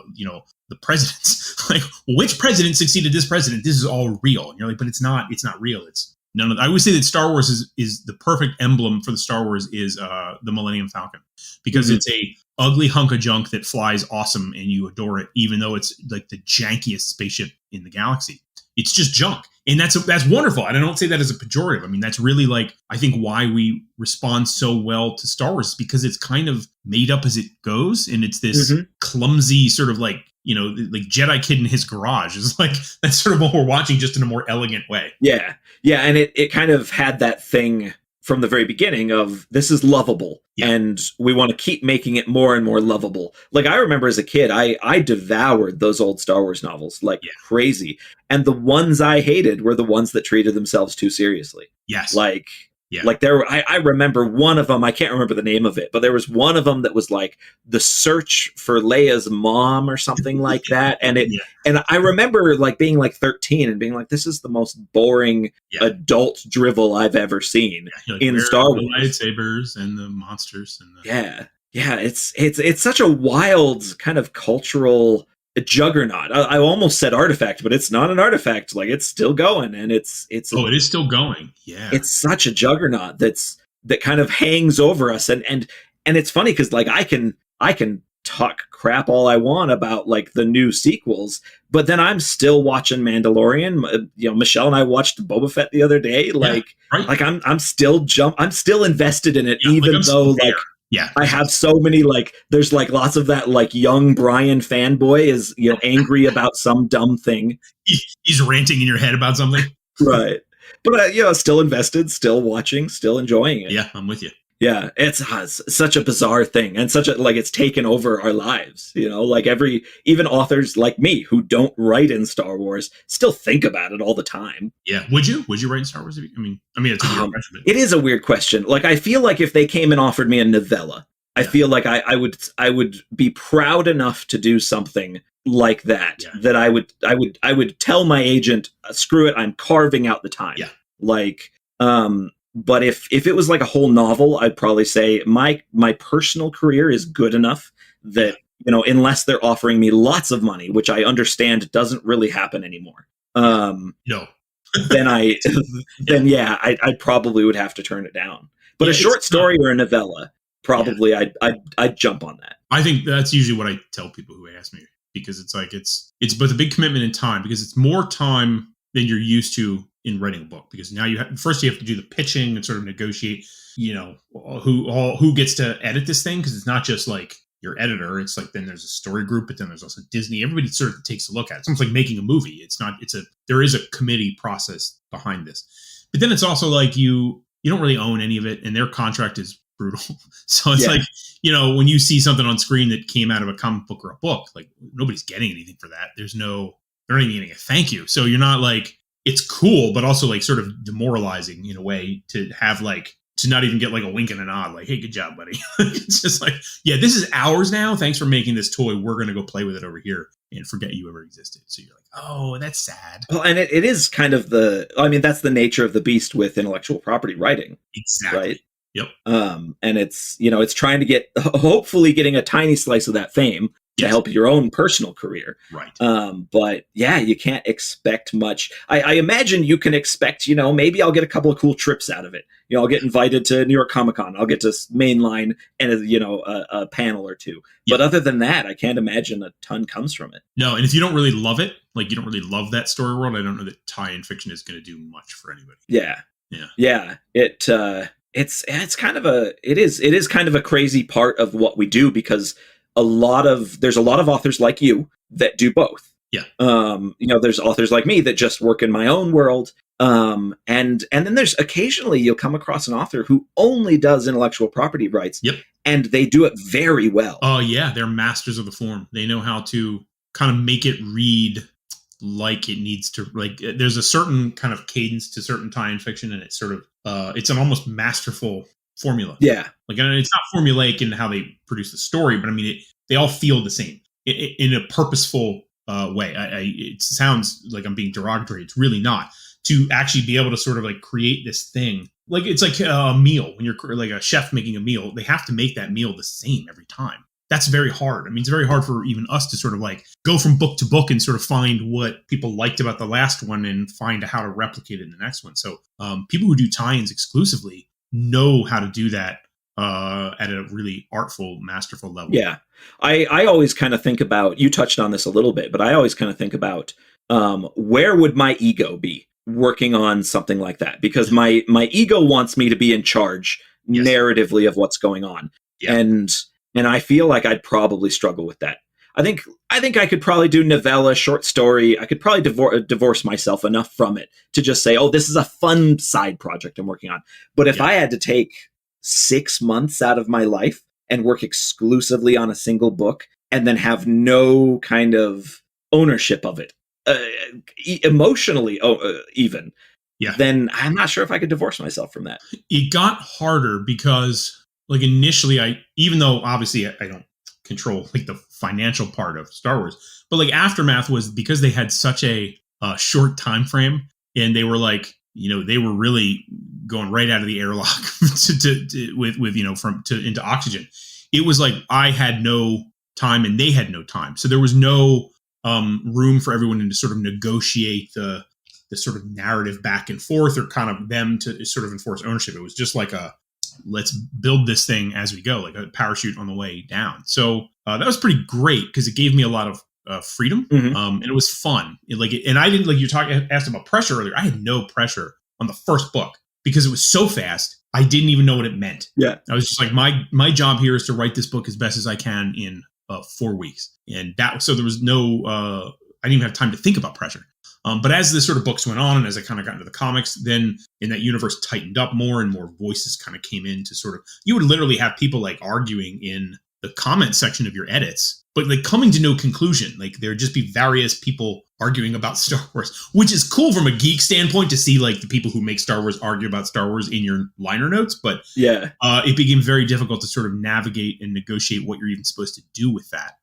presidents. Like, well, which president succeeded this president? This is all real. And you're like, but it's not real. It's none of. I would say that Star Wars is the perfect emblem for the Star Wars is the Millennium Falcon, because it's a ugly hunk of junk that flies awesome and you adore it, even though it's like the jankiest spaceship in the galaxy. It's just junk. And that's wonderful. And I don't say that as a pejorative. I mean, that's really like, I think why we respond so well to Star Wars is because it's kind of made up as it goes. And it's this clumsy sort of like, like Jedi kid in his garage. It's like, that's sort of what we're watching, just in a more elegant way. Yeah. Yeah. And it kind of had that thing from the very beginning of this is lovable and we want to keep making it more and more lovable. Like I remember as a kid, I devoured those old Star Wars novels like crazy. And the ones I hated were the ones that treated themselves too seriously. Yes. Like Yeah. Like I remember one of them, I can't remember the name of it, but there was one of them that was like the search for Leia's mom or something like that. And and I remember like being like 13 and being like, this is the most boring adult drivel I've ever seen in Star Wars. Lightsabers and the monsters and the it's such a wild kind of cultural juggernaut. I almost said artifact, but it's not an artifact. Like, it's still going, and it is still going. Yeah, it's such a juggernaut that kind of hangs over us, and it's funny because like I can talk crap all I want about like the new sequels, but then I'm still watching Mandalorian. Michelle and I watched Boba Fett the other day. Like, like I'm still invested in it, even though like. Yeah, I have so many, like, there's like lots of that like young Brian fanboy is angry about some dumb thing. He's ranting in your head about something, right? But still invested, still watching, still enjoying it. Yeah, I'm with you. Yeah, it's such a bizarre thing, and such a like it's taken over our lives. Like even authors like me who don't write in Star Wars still think about it all the time. Yeah, would you write in Star Wars? I mean, it's a weird question. It is a weird question. Like, I feel like if they came and offered me a novella, I feel like I would be proud enough to do something like that. Yeah. That I would tell my agent, screw it, I'm carving out the time. Yeah, like. But if it was like a whole novel, I'd probably say my personal career is good enough that, unless they're offering me lots of money, which I understand doesn't really happen anymore. No. then I probably would have to turn it down. But a short story or a novella, probably I'd jump on that. I think that's usually what I tell people who ask me, because it's like it's both a big commitment in time, because it's more time than you're used to in writing a book, because now you have to do the pitching and sort of negotiate, who gets to edit this thing, because it's not just like your editor. It's like, then there's a story group, but then there's also Disney. Everybody sort of takes a look at it. It's almost like making a movie. There is a committee process behind this, but then it's also like you don't really own any of it, and their contract is brutal. So it's like, when you see something on screen that came out of a comic book or a book, like, nobody's getting anything for that. They're not even getting a thank you. So you're not like, it's cool, but also like sort of demoralizing in a way to have like, to not even get like a wink and a nod, like, hey, good job, buddy. It's just like, yeah, this is ours now. Thanks for making this toy. We're going to go play with it over here and forget you ever existed. So you're like, oh, that's sad. Well, and it is kind of that's the nature of the beast with intellectual property writing. Exactly. Right. Yep. And it's, it's trying to hopefully getting a tiny slice of that fame to help your own personal career. Right. But yeah, you can't expect much. I imagine you can expect, maybe I'll get a couple of cool trips out of it. I'll get invited to New York Comic Con. I'll get to mainline and, a panel or two. But other than that, I can't imagine a ton comes from it. No. And if you don't really love it, like you don't really love that story world, I don't know that tie-in fiction is going to do much for anybody. Yeah. Yeah. Yeah. It's kind of it is kind of a crazy part of what we do, because there's a lot of authors like you that do both. Yeah. There's authors like me that just work in my own world. And then there's occasionally you'll come across an author who only does intellectual property rights. Yep. And they do it very well. Oh yeah. They're masters of the form. They know how to kind of make it read like it needs to, like there's a certain kind of cadence to certain tie-in fiction, and it's sort of, it's an almost masterful formula. Yeah. Like, and it's not formulaic in how they produce the story, but I mean, they all feel the same in a purposeful way. It sounds like I'm being derogatory. It's really not. To actually be able to sort of like create this thing, like it's like a meal. When you're like a chef making a meal, they have to make that meal the same every time. That's very hard. I mean, it's very hard for even us to sort of like go from book to book and sort of find what people liked about the last one and find how to replicate it in the next one. So people who do tie-ins exclusively know how to do that at a really artful, masterful level. Yeah. I always kind of think about, you touched on this a little bit, but I always kind of think about where would my ego be working on something like that? Because my ego wants me to be in charge narratively of what's going on. Yeah. And I feel like I'd probably struggle with that. I think I could probably do novella, short story. I could probably divorce myself enough from it to just say, oh, this is a fun side project I'm working on. But if I had to take 6 months out of my life and work exclusively on a single book and then have no kind of ownership of it, emotionally even, then I'm not sure if I could divorce myself from that. It got harder because like initially even though obviously I don't control like the financial part of Star Wars, but like Aftermath was because they had such a short time frame, and they were like, they were really going right out of the airlock into oxygen. It was like I had no time and they had no time, so there was no room for everyone to sort of negotiate the sort of narrative back and forth, or kind of them to sort of enforce ownership. It was just like let's build this thing as we go, like a parachute on the way down. So that was pretty great because it gave me a lot of freedom, and it was fun. And I didn't, like you asked about pressure earlier. I had no pressure on the first book because it was so fast. I didn't even know what it meant. Yeah, I was just like, my job here is to write this book as best as I can in 4 weeks, and so there was no. I didn't even have time to think about pressure. But as the sort of books went on, and as I kind of got into the comics, then in that universe tightened up more and more voices kind of came in to sort of, you would literally have people like arguing in the comment section of your edits, but like coming to no conclusion. Like there'd just be various people arguing about Star Wars, which is cool from a geek standpoint to see like the people who make Star Wars argue about Star Wars in your liner notes. But it became very difficult to sort of navigate and negotiate what you're even supposed to do with that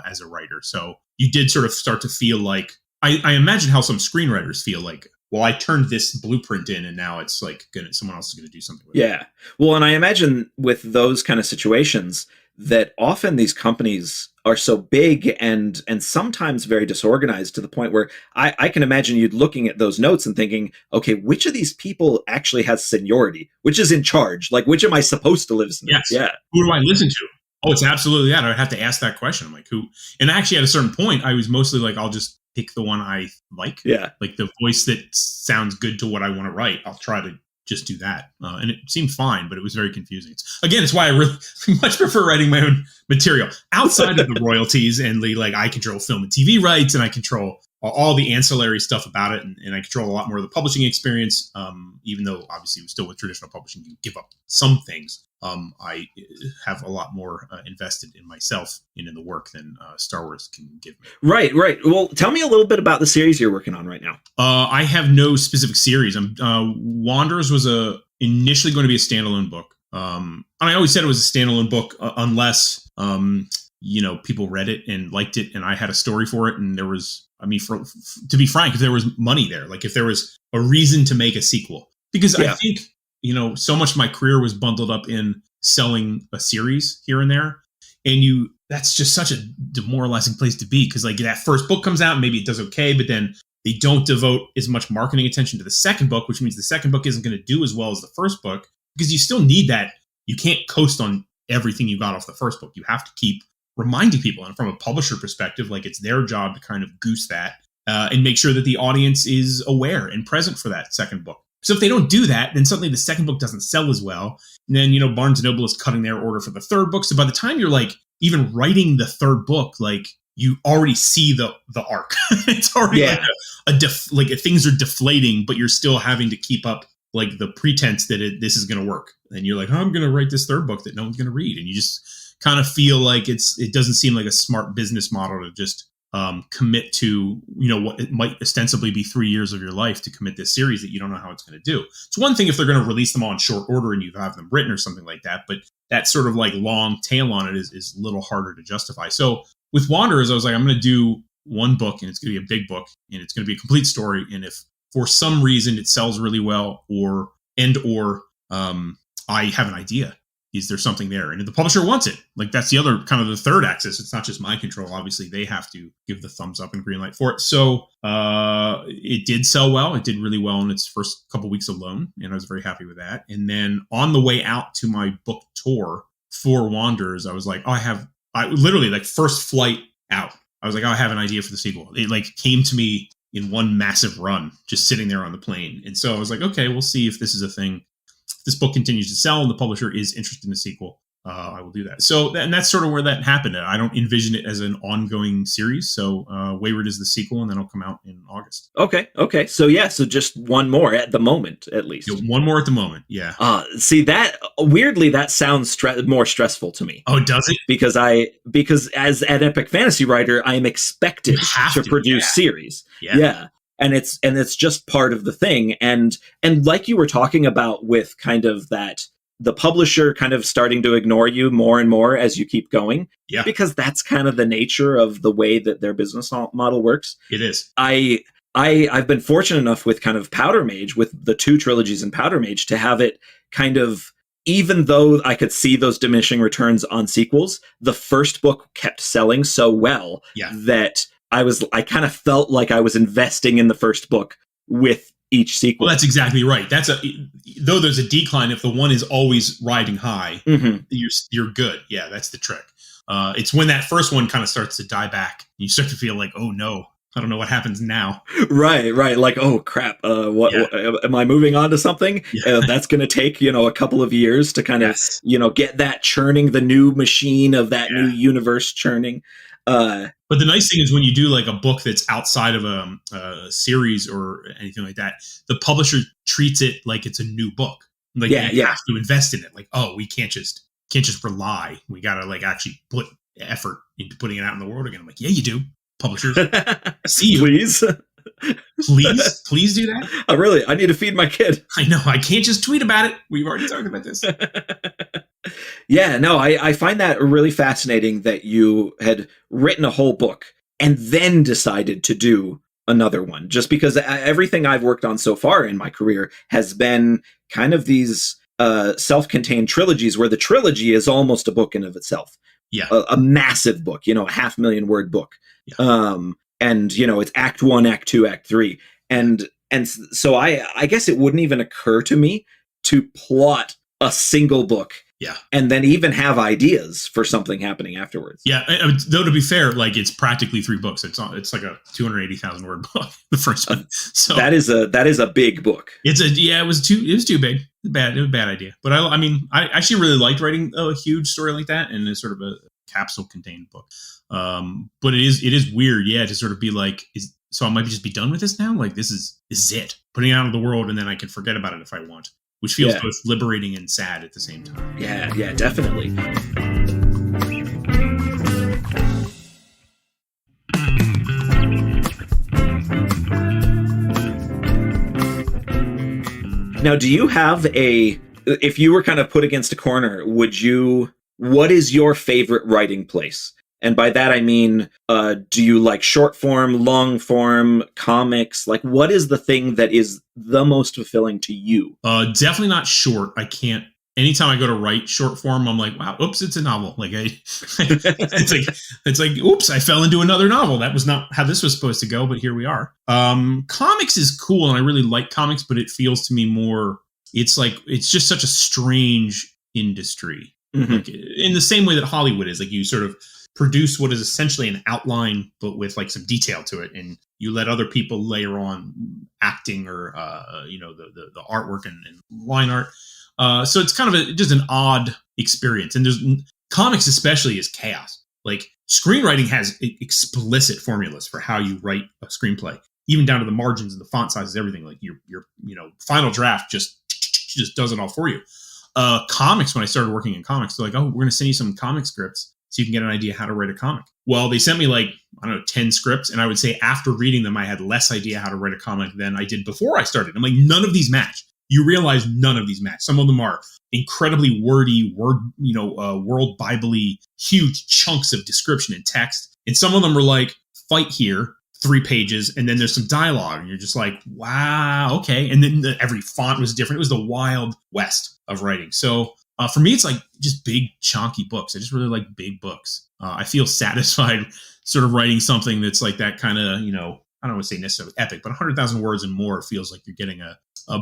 as a writer. So you did sort of start to feel like, I imagine how some screenwriters feel like, well, I turned this blueprint in and now it's like someone else is going to do something with it. Yeah. Well, and I imagine with those kind of situations that often these companies are so big and sometimes very disorganized to the point where I can imagine you looking at those notes and thinking, okay, which of these people actually has seniority? Which is in charge? Like, which am I supposed to listen to? Yes. Yeah. Who do I listen to? Oh, it's absolutely that. I'd have to ask that question. I'm like, who? And actually at a certain point, I was mostly like, I'll just pick the one I like. Yeah. Like the voice that sounds good to what I want to write. I'll try to just do that. And it seemed fine, but it was very confusing. It's why I really much prefer writing my own material outside of the royalties and like I control film and TV rights and I control all the ancillary stuff about it. And I control a lot more of the publishing experience. Even though obviously still with traditional publishing, you give up some things. I have a lot more invested in myself and in the work than Star Wars can give me. Right. Well, tell me a little bit about the series you're working on right now. I have no specific series. Wanderers was initially going to be a standalone book. And I always said it was a standalone book unless people read it and liked it and I had a story for it. And there was, to be frank, if there was money there, like if there was a reason to make a sequel, because I think, so much of my career was bundled up in selling a series here and there. And that's just such a demoralizing place to be. Cause like that first book comes out, maybe it does okay, but then they don't devote as much marketing attention to the second book, which means the second book isn't going to do as well as the first book because you still need that. You can't coast on everything you got off the first book. You have to keep reminding people. And from a publisher perspective, like it's their job to kind of goose that and make sure that the audience is aware and present for that second book. So if they don't do that, then suddenly the second book doesn't sell as well. And then, Barnes & Noble is cutting their order for the third book. So by the time you're like even writing the third book, like you already see the arc. It's already like things are deflating, but you're still having to keep up like the pretense that this is going to work. And you're like, I'm going to write this third book that no one's going to read. And you just kind of feel like it doesn't seem like a smart business model to just commit to, what it might ostensibly be 3 years of your life to commit this series that you don't know how it's going to do. It's one thing if they're going to release them all in short order and you have them written or something like that, but that sort of like long tail on it is a little harder to justify. So with Wanderers, I was like, I'm going to do one book and it's going to be a big book and it's going to be a complete story. And if for some reason it sells really well or I have an idea, is there something there? And if the publisher wants it, like that's the other kind of the third axis. It's not just my control. Obviously, they have to give the thumbs up and green light for it. So it did sell well. It did really well in its first couple weeks alone. And I was very happy with that. And then on the way out to my book tour for Wanderers, I was like, I literally like first flight out. I was like, I have an idea for the sequel. It like came to me in one massive run, just sitting there on the plane. And so I was like, okay, we'll see if this is a thing. If this book continues to sell and the publisher is interested in the sequel, I will do that. So, and that's sort of where that happened. I don't envision it as an ongoing series. So Wayward is the sequel, and then it'll come out in August. Okay. So just one more at the moment, at least. Yeah, one more at the moment. Yeah. See, that weirdly, that sounds more stressful to me. Oh, does it? Because as an epic fantasy writer, I am expected to produce series. Yeah. and it's just part of the thing. And like you were talking about with kind of that, the publisher kind of starting to ignore you more and more as you keep going. Yeah. Because that's kind of the nature of the way that their business model works. It is. I've been fortunate enough with kind of Powder Mage, with the 2 trilogies in Powder Mage, to have it kind of, even though I could see those diminishing returns on sequels, the first book kept selling so well that I kind of felt like I was investing in the first book with each sequel. Well, that's exactly right. Though there's a decline, if the one is always riding high, you're good. Yeah, that's the trick. It's when that first one kind of starts to die back, you start to feel like, oh no, I don't know what happens now. Right. Like, oh crap, what am I moving on to something? That's going to take, a couple of years to kind of, get that churning, the new machine of that new universe churning. But the nice thing is when you do like a book that's outside of a series or anything like that, the publisher treats it like it's a new book. Like you have to invest in it. Like, oh, we can't just rely. We got to like actually put effort into putting it out in the world again. I'm like, yeah, you do. Publishers, I see you. Please do that. I need to feed my kid. I know. I can't just tweet about it. We've already talked about this. Yeah, no, I find that really fascinating that you had written a whole book and then decided to do another one, just because everything I've worked on so far in my career has been kind of these self-contained trilogies where the trilogy is almost a book in of itself. Yeah. A massive book, a 500,000 word book. Yeah. And, it's act 1, act 2, act 3. And so I guess it wouldn't even occur to me to plot a single book. Yeah. And then even have ideas for something happening afterwards. Yeah. Though to be fair, like it's practically 3 books. It's like a 280,000 word book, the first one. So that is a big book. It was too big. It was a bad idea. But I actually really liked writing a huge story like that, and it's sort of a capsule contained book. But it is weird. Yeah. To sort of be like, so I might just be done with this now. Like this is it, putting it out of the world. And then I can forget about it if I want. Which feels both liberating and sad at the same time. Yeah, definitely. Now, do you have if you were kind of put against a corner, what is your favorite writing place? And by that, I mean, do you like short form, long form, comics? Like, what is the thing that is the most fulfilling to you? Definitely not short. I can't. Anytime I go to write short form, I'm like, wow, oops, it's a novel. Like, it's like, oops, I fell into another novel. That was not how this was supposed to go, but here we are. Comics is cool, and I really like comics, but it feels to me more. It's just such a strange industry, like, in the same way that Hollywood is. Like, you sort of produce what is essentially an outline, but with like some detail to it, and you let other people layer on acting or the artwork and line art. So it's kind of just an odd experience. And there's comics especially is chaos. Like screenwriting has explicit formulas for how you write a screenplay, even down to the margins and the font sizes, everything. Like your final draft just does it all for you. Comics, when I started working in comics, they're like, oh, we're going to send you some comic scripts so you can get an idea how to write a comic. Well, they sent me 10 scripts, and I would say after reading them, I had less idea how to write a comic than I did before I started. I'm like, none of these match. You realize none of these match. Some of them are incredibly wordy, world Bible-y, huge chunks of description and text. And some of them are like, fight here, 3 pages, and then there's some dialogue. And you're just like, wow, okay. And then every font was different. It was the Wild West of writing. So for me, it's like just big, chunky books. I just really like big books. I feel satisfied sort of writing something that's like that kind of, I don't want to say necessarily epic, but 100,000 words and more feels like you're getting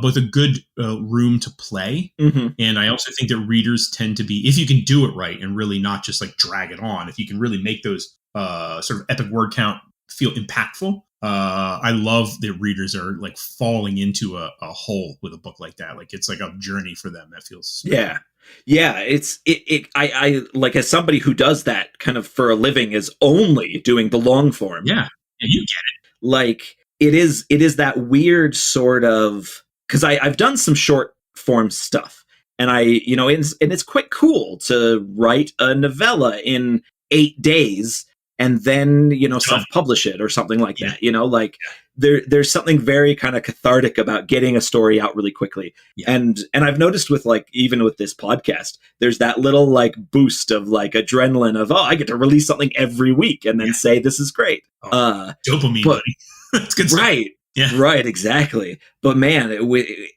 both a good room to play. Mm-hmm. And I also think that readers tend to be, if you can do it right and really not just like drag it on, if you can really make those sort of epic word count feel impactful. I love that readers are like falling into a hole with a book like that. Like it's like a journey for them that feels special. Yeah, I like, as somebody who does that kind of for a living, is only doing the long form. Yeah, you get it. Like it is that weird sort of, because I've done some short form stuff, and and it's quite cool to write a novella in 8 days and then self-publish it or something like that. there's something very kind of cathartic about getting a story out really quickly. Yeah. And I've noticed with like, even with this podcast, there's that little like boost of like adrenaline of, oh, I get to release something every week and then say, this is great. Dopamine, buddy. That's good stuff. Right. Yeah. Right. Exactly. But man,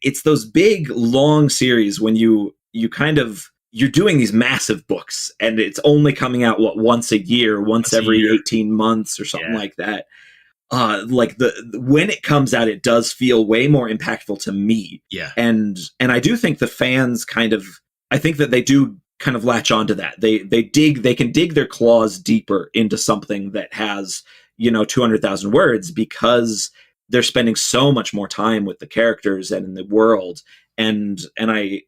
it's those big, long series when you kind of, you're doing these massive books and it's only coming out once a year, once every 18 months or something like that. Like when it comes out, it does feel way more impactful to me. Yeah. And I do think the fans I think that they do kind of latch onto that. They can dig their claws deeper into something that has, 200,000 words because they're spending so much more time with the characters and in the world. And I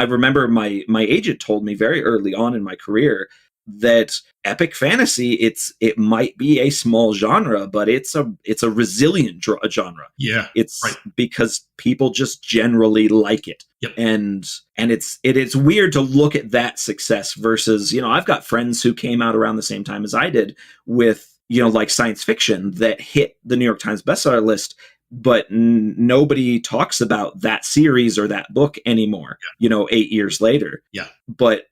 remember my agent told me very early on in my career that epic fantasy, it might be a small genre, but it's a resilient genre. Yeah, it's right. Because people just generally like it. Yep. And it's weird to look at that success versus, I've got friends who came out around the same time as I did with, like science fiction that hit the New York Times bestseller list, but nobody talks about that series or that book anymore, 8 years later. Yeah. But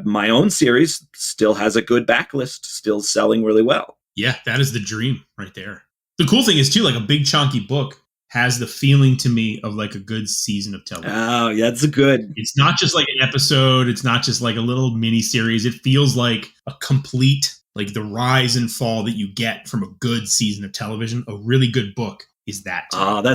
my own series still has a good backlist, still selling really well. Yeah, that is the dream right there. The cool thing is, too, like a big chunky book has the feeling to me of like a good season of television. Oh, yeah, that's good. It's not just like an episode. It's not just like a little mini series. It feels like a complete, like the rise and fall that you get from a good season of television. A really good book is that.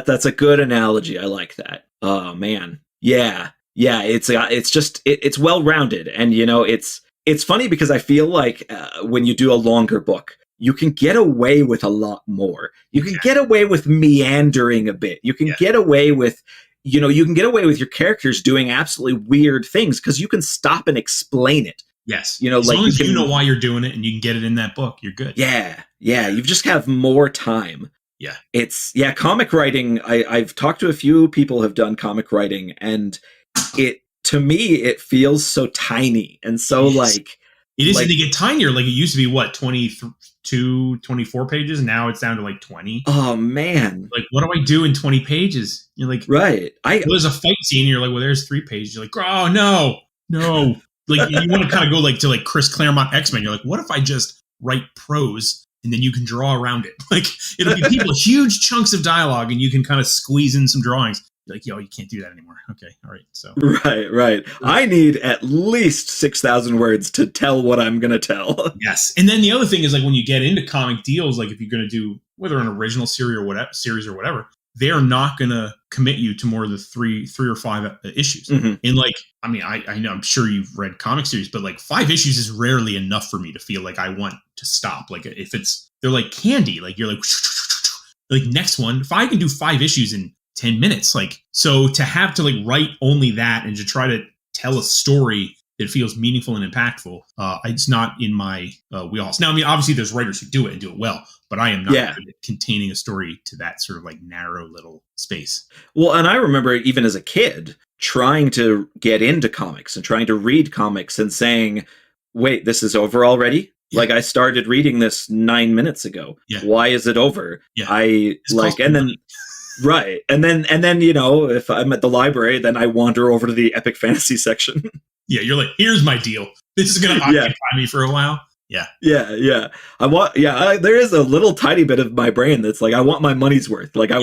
That's a good analogy. I like that. Oh man. Yeah. It's well-rounded. And it's funny because I feel like when you do a longer book, you can get away with a lot more. You can get away with meandering a bit. You can get away with, you can get away with your characters doing absolutely weird things because you can stop and explain it. Yes. As long as you know why you're doing it and you can get it in that book, you're good. Yeah. Yeah. You just have more time. Yeah. Comic writing. I've talked to a few people who have done comic writing, and to me, it feels so tiny and so like it is. They get tinier. Like it used to be 22, 24 pages. Now it's down to like 20. Oh man. Like, what do I do in 20 pages? You're like, right. There's a fight scene. And you're like, well, there's 3 pages. You're like, oh no. Like you want to kind of go like to like Chris Claremont X-Men. You're like, what if I just write prose? And then you can draw around it. Like it'll be people, huge chunks of dialogue, and you can kind of squeeze in some drawings. You're like, yo, you can't do that anymore. Okay, all right. So right. I need at least 6,000 words to tell what I'm gonna tell. Yes, and then the other thing is like when you get into comic deals, like if you're gonna do whether an original series or whatever, they're not gonna commit you to more than three or 5 issues. Mm-hmm. And like, I mean, I know I'm sure you've read comic series, but like 5 issues is rarely enough for me to feel like I want to stop. Like if they're like candy, like you're like next one. If I can do 5 issues in 10 minutes, like so to have to like write only that and to try to tell a story that feels meaningful and impactful, it's not in my wheelhouse. Now, I mean, obviously there's writers who do it and do it well, but I am not good at containing a story to that sort of like narrow little space. Well, and I remember even as a kid trying to get into comics and trying to read comics and saying, wait, this is over already? Yeah. Like I started reading this 9 minutes ago. Yeah. Why is it over? Yeah. And then right. And then, if I'm at the library, then I wander over to the epic fantasy section. Yeah, you're like, here's my deal. This is going to occupy me for a while. Yeah. Yeah. There is a little tiny bit of my brain that's like, I want my money's worth. Like I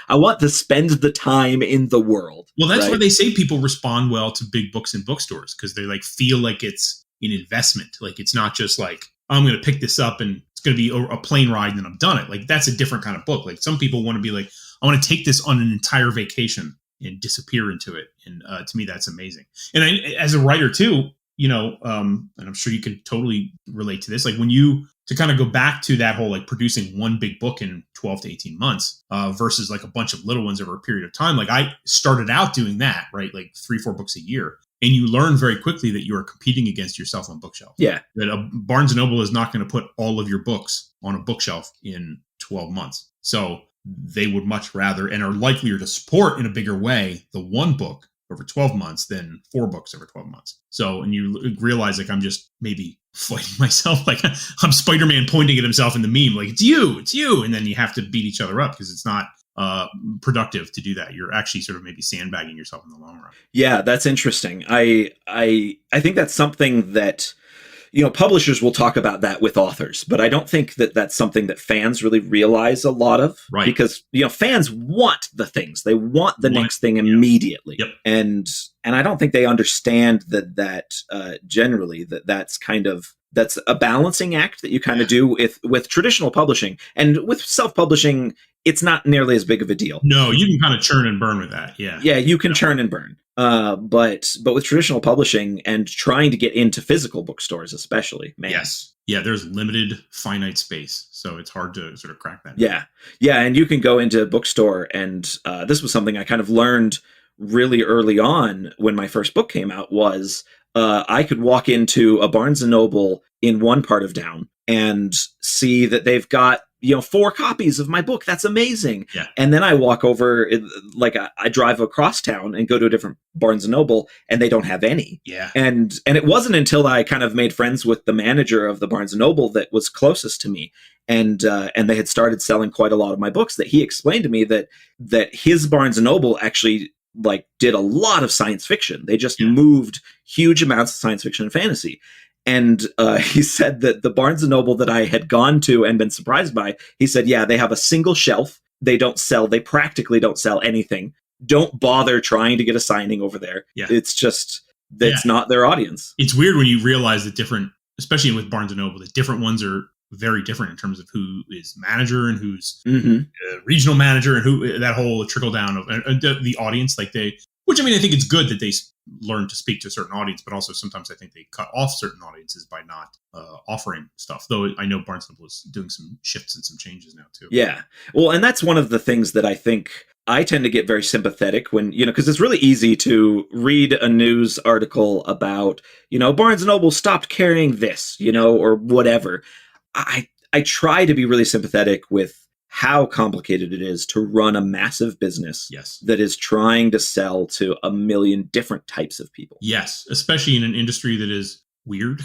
want to spend the time in the world. Well, that's why they say people respond well to big books in bookstores, because they like feel like it's an investment. Like it's not just like, I'm going to pick this up and it's going to be a plane ride and then I'm done it. Like that's a different kind of book. Like some people want to be like, I want to take this on an entire vacation and disappear into it. And to me, that's amazing. And as a writer too, and I'm sure you can totally relate to this. Like to kind of go back to that whole, like producing one big book in 12 to 18 months versus like a bunch of little ones over a period of time. Like I started out doing that, right? Like 3-4 books a year. And you learn very quickly that you are competing against yourself on bookshelf. Yeah. That a Barnes & Noble is not going to put all of your books on a bookshelf in 12 months. So they would much rather and are likelier to support in a bigger way the one book over 12 months than 4 books over 12 months. So, and you realize like I'm just maybe fighting myself. Like I'm Spider-Man pointing at himself in the meme, like, it's you. And then you have to beat each other up because it's not productive to do that. You're actually sort of maybe sandbagging yourself in the long run. Yeah, that's interesting. I think that's something that, publishers will talk about that with authors, but I don't think that that's something that fans really realize a lot of, right? Because fans want the things, they want the next thing immediately, yep. And I don't think they understand that generally that's that's a balancing act that you kind of do with traditional publishing, and with self-publishing, it's not nearly as big of a deal. No, you can kind of churn and burn with that. Yeah, you can churn and burn. But with traditional publishing and trying to get into physical bookstores, especially, man. Yes. Yeah, there's limited finite space, so it's hard to sort of crack that. Yeah, and you can go into a bookstore, and this was something I kind of learned really early on when my first book came out, was I could walk into a Barnes & Noble in one part of town and see that they've got 4 copies of my book. That's amazing. Yeah. And then I walk over, like I drive across town and go to a different Barnes & Noble, and they don't have any. Yeah. And it wasn't until I kind of made friends with the manager of the Barnes & Noble that was closest to me, and they had started selling quite a lot of my books, that he explained to me that his Barnes & Noble actually did a lot of science fiction. They just moved huge amounts of science fiction and fantasy. And he said that the Barnes & Noble that I had gone to and been surprised by, he said, yeah, they have a single shelf. They practically don't sell anything. Don't bother trying to get a signing over there. Yeah. It's just, that's not their audience. It's weird when you realize that especially with Barnes & Noble, that different ones are very different in terms of who is manager and who's regional manager, and who that whole trickle down of the audience. Which, I mean, I think it's good that they learn to speak to a certain audience, but also sometimes I think they cut off certain audiences by not offering stuff. Though I know Barnes & Noble is doing some shifts and some changes now too. Yeah. Well, and that's one of the things that I think I tend to get very sympathetic when, because it's really easy to read a news article about, Barnes & Noble stopped carrying this, or whatever. I try to be really sympathetic with how complicated it is to run a massive business that is trying to sell to a million different types of people. Yes, especially in an industry that is weird.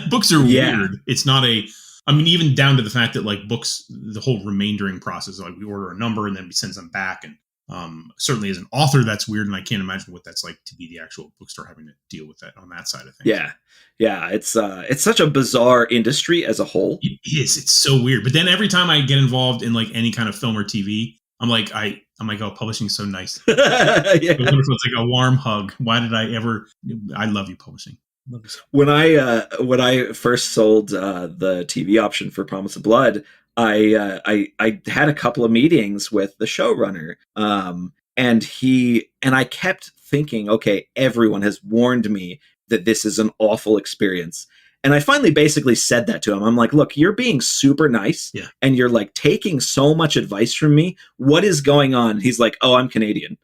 Books are weird. It's not even down to the fact that books, the whole remaindering process, we order a number and then we send them back. And certainly as an author, that's weird. And I can't imagine what that's like to be the actual bookstore having to deal with that on that side of things. Yeah. Yeah. It's such a bizarre industry as a whole. It is. It's so weird. But then every time I get involved in any kind of film or TV, I'm like, oh, publishing's so nice. It's wonderful. It's like a warm hug. Why did I love you, publishing. Love you so much. When I first sold the TV option for Promise of Blood, I had a couple of meetings with the showrunner, and I kept thinking, okay, everyone has warned me that this is an awful experience. And I finally basically said that to him. I'm like, look, you're being super nice, and you're taking so much advice from me. What is going on? He's like, oh, I'm Canadian.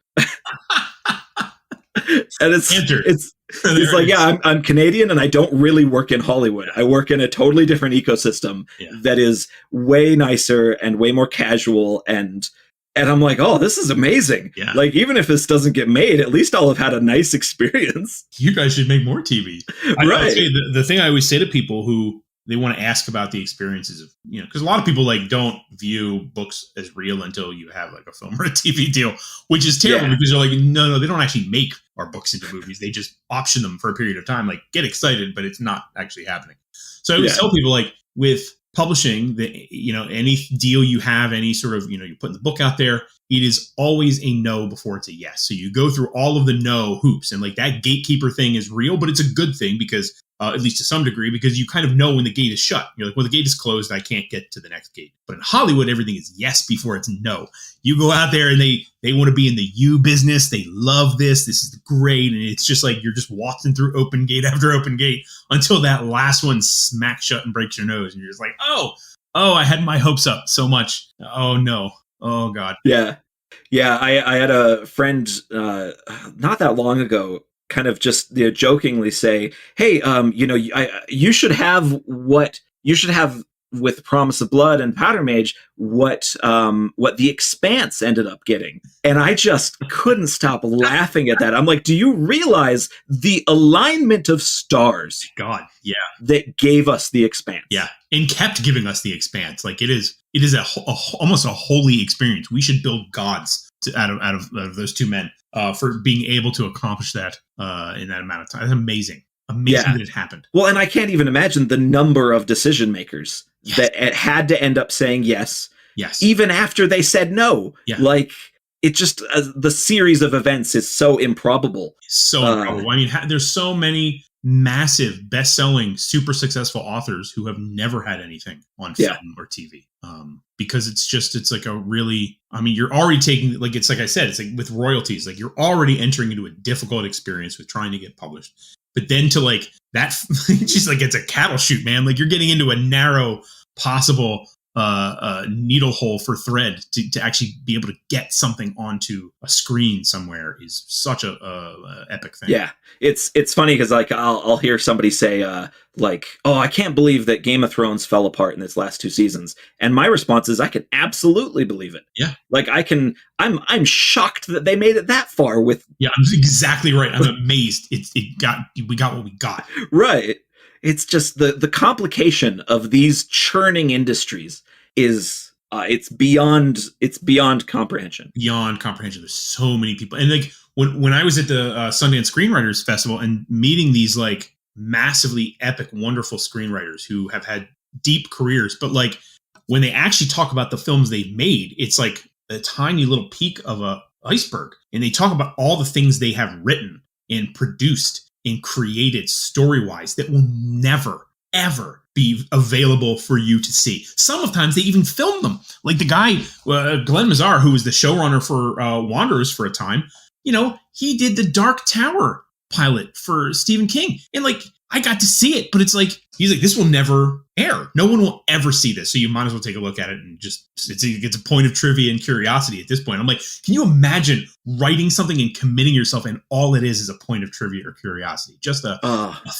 And it's like, yeah, I'm Canadian, and I don't really work in Hollywood. I work in a totally different ecosystem that is way nicer and way more casual. And I'm like, oh, this is amazing. Yeah. Even if this doesn't get made, at least I'll have had a nice experience. You guys should make more TV. Right. The thing I always say to people who they want to ask about the experiences of, because a lot of people don't view books as real until you have a film or a TV deal, which is terrible because they're like, no, they don't actually make our books into movies. They just option them for a period of time. Get excited, but it's not actually happening. So I always tell people with publishing, any deal you have, any sort of, you're putting the book out there, it is always a no before it's a yes. So you go through all of the no hoops, and that gatekeeper thing is real, but it's a good thing because at least to some degree, because you kind of know when the gate is shut. You're like, well, the gate is closed, I can't get to the next gate. But in Hollywood, everything is yes before it's no. You go out there and they want to be in the you business. They love this. This is great. And it's just you're just walking through open gate after open gate until that last one smacks shut and breaks your nose. And you're just like, oh, I had my hopes up so much. Oh, no. Oh, God. Yeah. Yeah. I had a friend not that long ago kind of just jokingly say, hey, you should have with Promise of Blood and Powder Mage what The Expanse ended up getting. And I just couldn't stop laughing at that. I'm like, do you realize the alignment of stars God, yeah, that gave us The Expanse? Yeah, and kept giving us The Expanse. Like it is almost a holy experience. We should build gods out of those two men for being able to accomplish that in that amount of time. It's amazing. Amazing that it happened. Well, and I can't even imagine the number of decision makers that had to end up saying yes. Yes. Even after they said no. Yeah. Like, it just, the series of events is so improbable. So improbable. I mean, there's so many massive, best-selling, super successful authors who have never had anything on film or TV. Because it's like a really, I mean, you're already taking, like, it's like I said, it's like with royalties, like you're already entering into a difficult experience with trying to get published. But then to like that, just like it's a cattle chute, man. Like you're getting into a narrow possible needle hole for thread to actually be able to get something onto a screen somewhere is such a epic thing. Yeah, it's funny because like I'll hear somebody say like, oh, I can't believe that Game of Thrones fell apart in its last 2 seasons, and my response is I can absolutely believe it. Yeah, like I'm shocked that they made it that far with. Yeah, I'm exactly right. I'm amazed. We got what we got. Right. It's just the complication of these churning industries is it's beyond comprehension. Beyond comprehension. There's so many people, and like when I was at the Sundance Screenwriters Festival and meeting these like massively epic, wonderful screenwriters who have had deep careers, but like when they actually talk about the films they've made, it's like a tiny little peak of a iceberg, and they talk about all the things they have written and produced and created story-wise that will never, ever be available for you to see. Sometimes they even film them. Like the guy, Glenn Mazzar, who was the showrunner for Wanderers for a time, you know, he did the Dark Tower pilot for Stephen King. And like, I got to see it, but it's like, he's like, this will never air. No one will ever see this. So you might as well take a look at it and just, it's a point of trivia and curiosity at this point. I'm like, can you imagine writing something and committing yourself and all it is a point of trivia or curiosity? Just a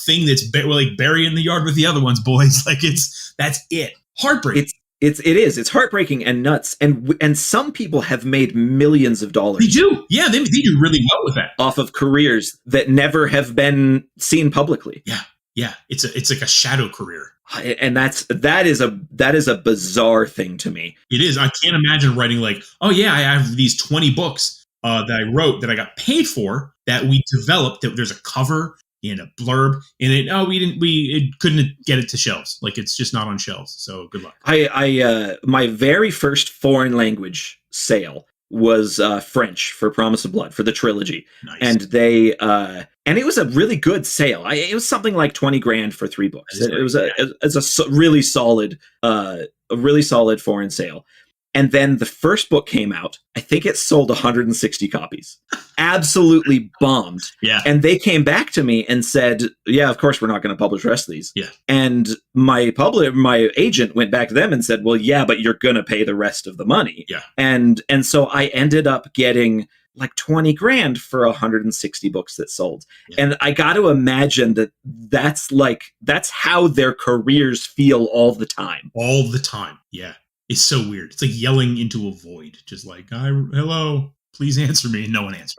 thing that's like bury in the yard with the other ones, boys. Like that's it. Heartbreaking. It is. It's heartbreaking and nuts. And some people have made millions of dollars. They do. Yeah, they do really well with that. Off of careers that never have been seen publicly. Yeah. Yeah. It's like a shadow career. And that is a bizarre thing to me. It is. I can't imagine writing like, oh yeah, I have these 20 books that I wrote that I got paid for, that we developed, that there's a cover and a blurb, and it couldn't get it to shelves. Like it's just not on shelves. So good luck. I my very first foreign language sale was French for Promise of Blood for the trilogy. Nice. And they and it was a really good sale. It was something like $20,000 for 3 books. It was a really solid foreign sale. And then the first book came out. I think it sold 160 copies. Absolutely bombed. Yeah. And they came back to me and said, yeah, of course we're not going to publish the rest of these. Yeah. And my agent went back to them and said, well, yeah, but you're going to pay the rest of the money. Yeah. And so I ended up getting like $20,000 for 160 books that sold. Yeah. And I got to imagine that's how their careers feel all the time. All the time. Yeah. It's so weird. It's like yelling into a void. Just like, hello, please answer me. And no one answers.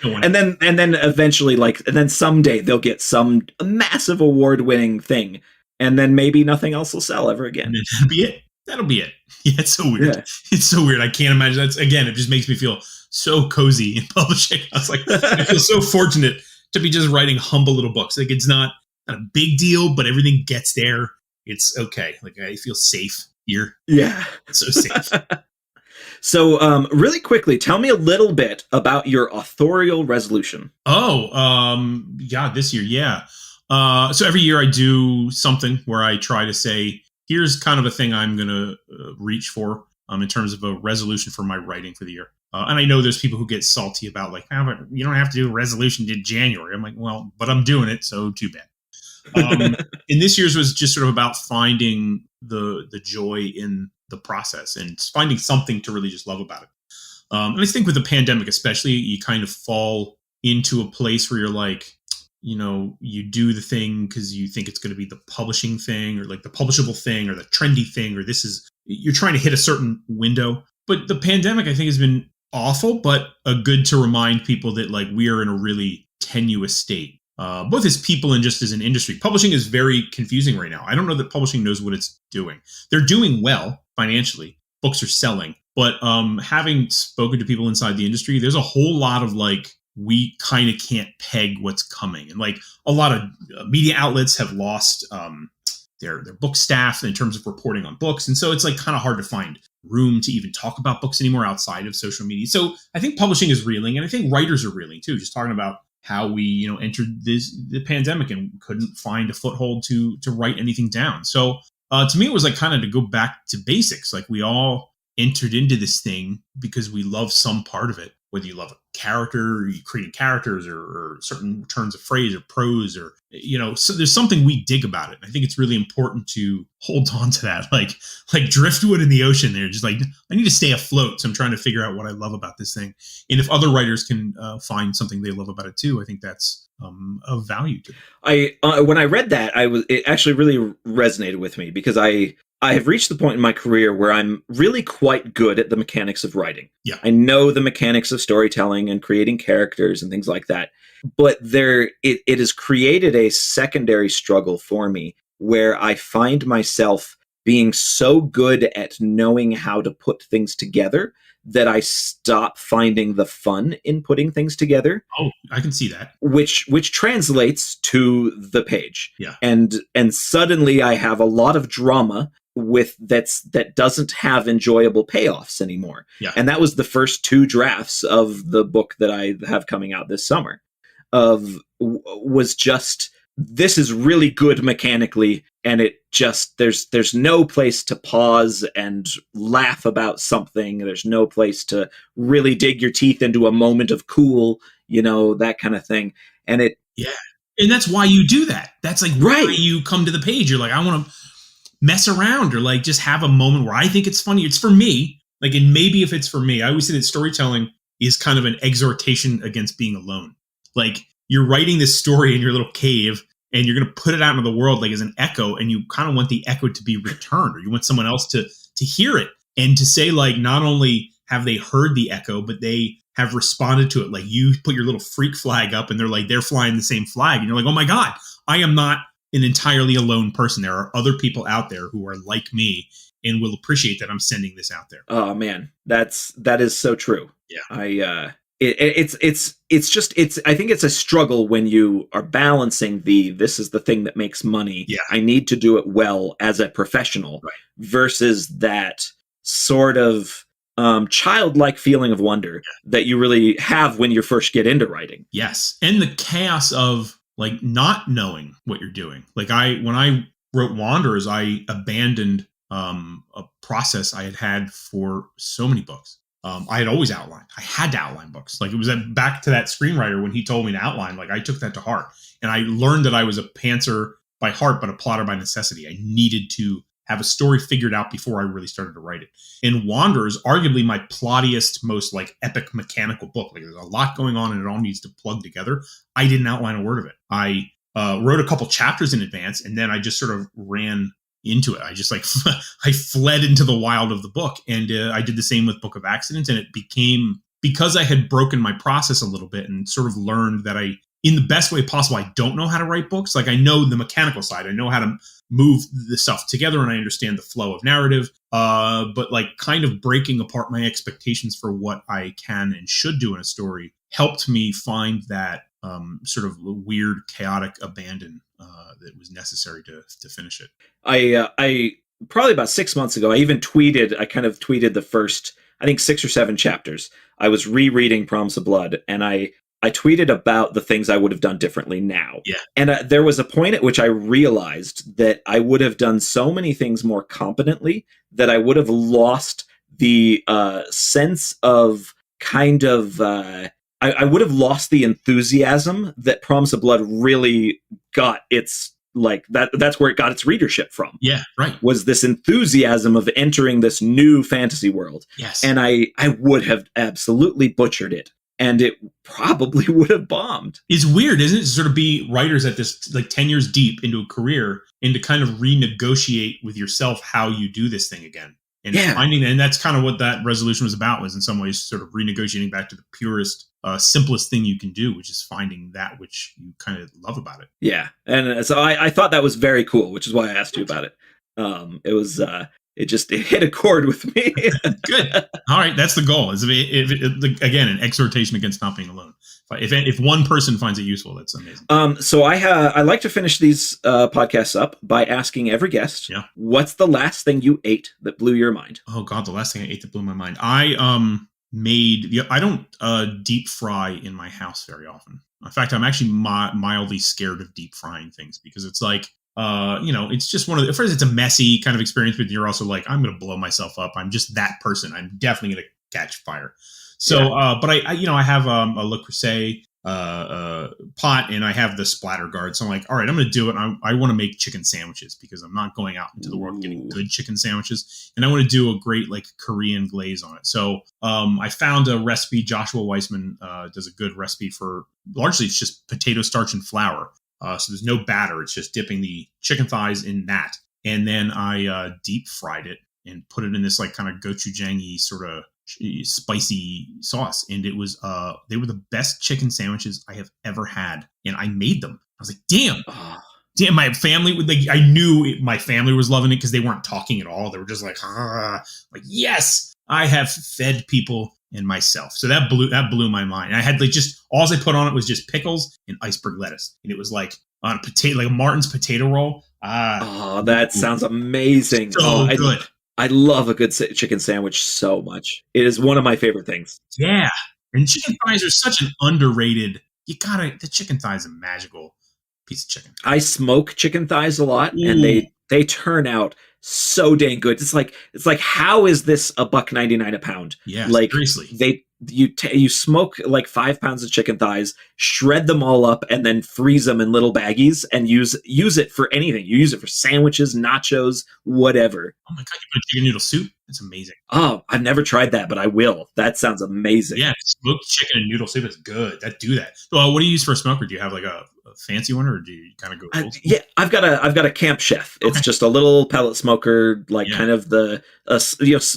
And then eventually, and then someday they'll get some massive award-winning thing. And then maybe nothing else will sell ever again. And that'll be it. That'll be it. Yeah, it's so weird. Yeah. It's so weird. I can't imagine. It just makes me feel so cozy in publishing. I was like, I feel so fortunate to be just writing humble little books. Like it's not a big deal, but everything gets there. It's okay. Like I feel safe here. Yeah. It's so safe. So really quickly, tell me a little bit about your Authorial Resolution. This year. Yeah. So every year I do something where I try to say, here's kind of a thing I'm going to reach for in terms of a resolution for my writing for the year. And I know there's people who get salty about like, but you don't have to do a resolution in January. I'm like, well, but I'm doing it, so too bad. And this year's was just sort of about finding the joy in the process and finding something to really just love about it. And I think with the pandemic especially, you kind of fall into a place where you're like, you do the thing because you think it's going to be the publishing thing or like the publishable thing or the trendy thing, or you're trying to hit a certain window. But the pandemic, I think, has been awful, but good to remind people that like we are in a really tenuous state, both as people and just as an industry. Publishing is very confusing right now. I don't know that publishing knows what it's doing. They're doing well financially. Books are selling. But having spoken to people inside the industry, there's a whole lot of like, we kind of can't peg what's coming. And like a lot of media outlets have lost their book staff in terms of reporting on books. And so it's like kind of hard to find room to even talk about books anymore outside of social media. So I think publishing is reeling, and I think writers are reeling too, just talking about how we, entered the pandemic and couldn't find a foothold to write anything down. So to me, it was like kind of to go back to basics. Like we all entered into this thing because we love some part of it, whether you love a character, or you create characters or certain turns of phrase or prose or, so there's something we dig about it. I think it's really important to hold on to that, like driftwood in the ocean there. Just like, I need to stay afloat. So I'm trying to figure out what I love about this thing. And if other writers can find something they love about it too, I think that's of value to them. When I read that, it actually really resonated with me because I have reached the point in my career where I'm really quite good at the mechanics of writing. Yeah. I know the mechanics of storytelling and creating characters and things like that. But it has created a secondary struggle for me where I find myself being so good at knowing how to put things together that I stop finding the fun in putting things together. Oh, I can see that. Which translates to the page. Yeah. And suddenly I have a lot of drama that doesn't have enjoyable payoffs anymore. Yeah. And that was the first 2 drafts of the book that I have coming out this summer was just, this is really good mechanically, and it just, there's no place to pause and laugh about something. There's no place to really dig your teeth into a moment of cool, that kind of thing. And yeah. And that's why you do that. That's like right. Why you come to the page. You're like, I want to mess around or like just have a moment where I think it's funny. It's for me. Like, and maybe if it's for me, I always say that storytelling is kind of an exhortation against being alone. Like you're writing this story in your little cave and you're going to put it out into the world like as an echo, and you kind of want the echo to be returned, or you want someone else to hear it and to say like, not only have they heard the echo, but they have responded to it. Like you put your little freak flag up and they're flying the same flag. And you're like, oh my God, I am not an entirely alone person. There are other people out there who are like me and will appreciate that I'm sending this out there. Oh man, that is so true. Yeah. I think it's a struggle when you are balancing this is the thing that makes money. Yeah. I need to do it well as a professional, right, versus that sort of childlike feeling of wonder that you really have when you first get into writing. Yes. And the chaos of like not knowing what you're doing. Like when I wrote Wanderers, I abandoned a process I had for so many books. I had always outlined. I had to outline books. Like it was back to that screenwriter when he told me to outline. Like I took that to heart, and I learned that I was a pantser by heart, but a plotter by necessity. I needed to have a story figured out before I really started to write it. And Wanderers, arguably my plottiest, most like epic mechanical book. Like there's a lot going on, and it all needs to plug together. I didn't outline a word of it. I wrote a couple chapters in advance, and then I just sort of ran into it. I just like I fled into the wild of the book, and I did the same with Book of Accidents. And it became, because I had broken my process a little bit and sort of learned that in the best way possible, I don't know how to write books. Like I know the mechanical side, I know how to move the stuff together, and I understand the flow of narrative. But like kind of breaking apart my expectations for what I can and should do in a story helped me find that sort of weird, chaotic abandon that was necessary to finish it. I probably about 6 months ago, I kind of tweeted the first, I think 6 or 7 chapters. I was rereading Promise of Blood, and I tweeted about the things I would have done differently now. Yeah. And there was a point at which I realized that I would have done so many things more competently that I would have lost the sense of kind of... I would have lost the enthusiasm that Promise of Blood really got its, like, that's where it got its readership from. Yeah, right. Was this enthusiasm of entering this new fantasy world. Yes. And I would have absolutely butchered it and it probably would have bombed. It's weird, isn't it, to sort of be writers at this, like 10 years deep into a career, and to kind of renegotiate with yourself how you do this thing again. And finding, and that's kind of what that resolution was about, was in some ways sort of renegotiating back to the purest, simplest thing you can do, which is finding that which you kind of love about it. Yeah. And so I thought that was very cool, which is why I asked you about it. It was, it hit a chord with me. Good. All right. That's the goal. Again, an exhortation against not being alone. If one person finds it useful, that's amazing. So I like to finish these podcasts up by asking every guest, what's the last thing you ate that blew your mind? Oh God, the last thing I ate that blew my mind. I don't deep fry in my house very often. In fact, I'm actually mildly scared of deep frying things, because it's like, it's just one of the, first, it's a messy kind of experience, but you're also like, I'm going to blow myself up. I'm just that person. I'm definitely going to catch fire. So, but I have a Le Creuset pot, and I have the splatter guard. So I'm like, all right, I'm going to do it. I want to make chicken sandwiches, because I'm not going out into the world getting good chicken sandwiches. And I want to do a great like Korean glaze on it. So I found a recipe. Joshua Weissman does a good recipe for, largely it's just potato starch and flour. So there's no batter. It's just dipping the chicken thighs in that. And then I deep fried it and put it in this like kind of gochujang-y sort of spicy sauce. And it was, they were the best chicken sandwiches I have ever had. And I made them. I was like, damn, my family would like, I knew my family was loving it, because they weren't talking at all. They were just like, like, yes, I have fed people and myself. So that blew my mind. And I had like just, all I put on it was just pickles and iceberg lettuce. And it was like on a potato, like a Martin's potato roll. That sounds amazing. So good. I love a good chicken sandwich so much. It is one of my favorite things. Yeah. And chicken thighs are such an underrated, the chicken thigh is a magical piece of chicken. I smoke chicken thighs a lot, and they turn out so dang good. It's like, how is this $1.99 a pound? Yeah, like seriously. You smoke like 5 pounds of chicken thighs, shred them all up, and then freeze them in little baggies and use it for anything. You use it for sandwiches, nachos, whatever. Oh my God, you put chicken noodle soup? It's amazing. Oh, I've never tried that, but I will. That sounds amazing. Yeah, smoked chicken and noodle soup is good. Do that. So, what do you use for a smoker? Do you have like a fancy one, or do you kind of go old school? Yeah, I've got a Camp Chef. Okay. It's just a little pellet smoker, like kind of the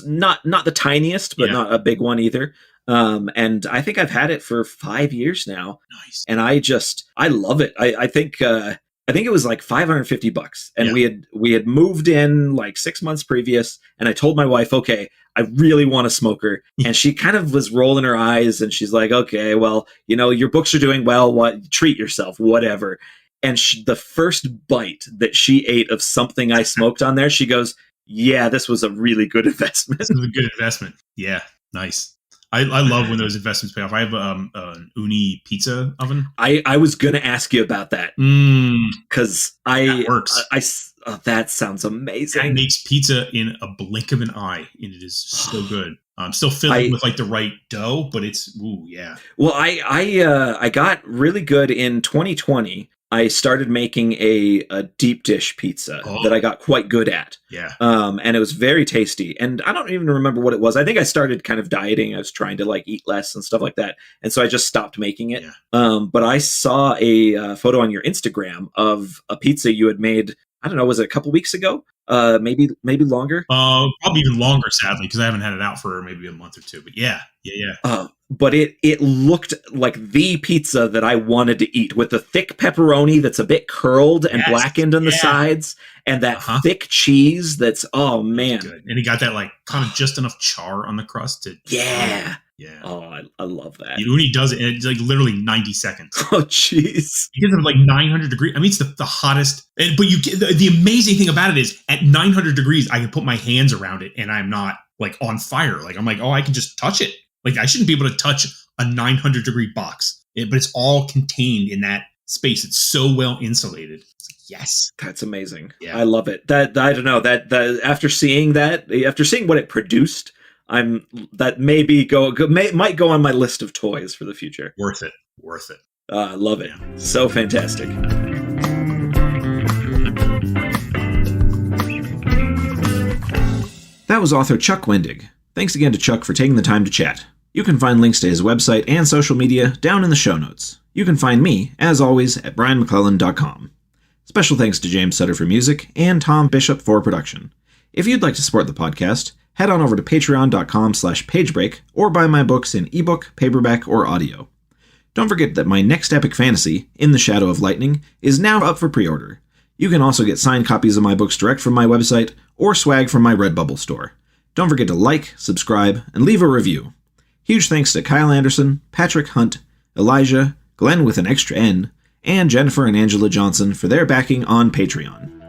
not the tiniest, but not a big one either. And I think I've had it for 5 years now. Nice. And I love it. I think it was like $550, and we had moved in like 6 months previous, and I told my wife, okay, I really want a smoker. And she kind of was rolling her eyes, and she's like, okay, well, your books are doing well, treat yourself, whatever. And the first bite that she ate of something I smoked on there, she goes, yeah, this was a really good investment. This was a good investment. Yeah. Nice. I love when those investments pay off. I have an Uni pizza oven. I was going to ask you about that, because that works. That sounds amazing. It makes pizza in a blink of an eye, and it is so good. I'm still filling with like the right dough, but it's yeah. Well, I got really good in 2020. I started making a deep dish pizza that I got quite good at. Yeah. And it was very tasty. And I don't even remember what it was. I think I started kind of dieting. I was trying to like eat less and stuff like that. And so I just stopped making it. Yeah. But I saw a photo on your Instagram of a pizza you had made. I don't know, was it a couple weeks ago? Maybe longer? Probably even longer, sadly, because I haven't had it out for maybe a month or two. But yeah. But it looked like the pizza that I wanted to eat, with the thick pepperoni that's a bit curled and blackened on the sides, and that thick cheese that's, oh man. That's good. And he got that like kind of just enough char on the crust to Yeah. Oh, I love that. Uni does it in like literally 90 seconds. Oh, jeez. Because of like 900 degrees. I mean, it's the hottest. But the amazing thing about it is at 900 degrees, I can put my hands around it and I'm not like on fire. Like I'm like, I can just touch it. Like I shouldn't be able to touch a 900 degree box, but it's all contained in that space. It's so well insulated. It's like, yes, that's amazing. Yeah. I love it. That I don't know that after seeing what it produced, that might go on my list of toys for the future. Worth it. I love it. Yeah. So fantastic. That was author Chuck Wendig. Thanks again to Chuck for taking the time to chat. You can find links to his website and social media down in the show notes. You can find me, as always, at brianmcclellan.com. Special thanks to James Sutter for music and Tom Bishop for production. If you'd like to support the podcast, head on over to patreon.com/pagebreak or buy my books in ebook, paperback, or audio. Don't forget that my next epic fantasy, In the Shadow of Lightning, is now up for pre-order. You can also get signed copies of my books direct from my website or swag from my Redbubble store. Don't forget to like, subscribe, and leave a review. Huge thanks to Kyle Anderson, Patrick Hunt, Elijah, Glenn with an extra N, and Jennifer and Angela Johnson for their backing on Patreon.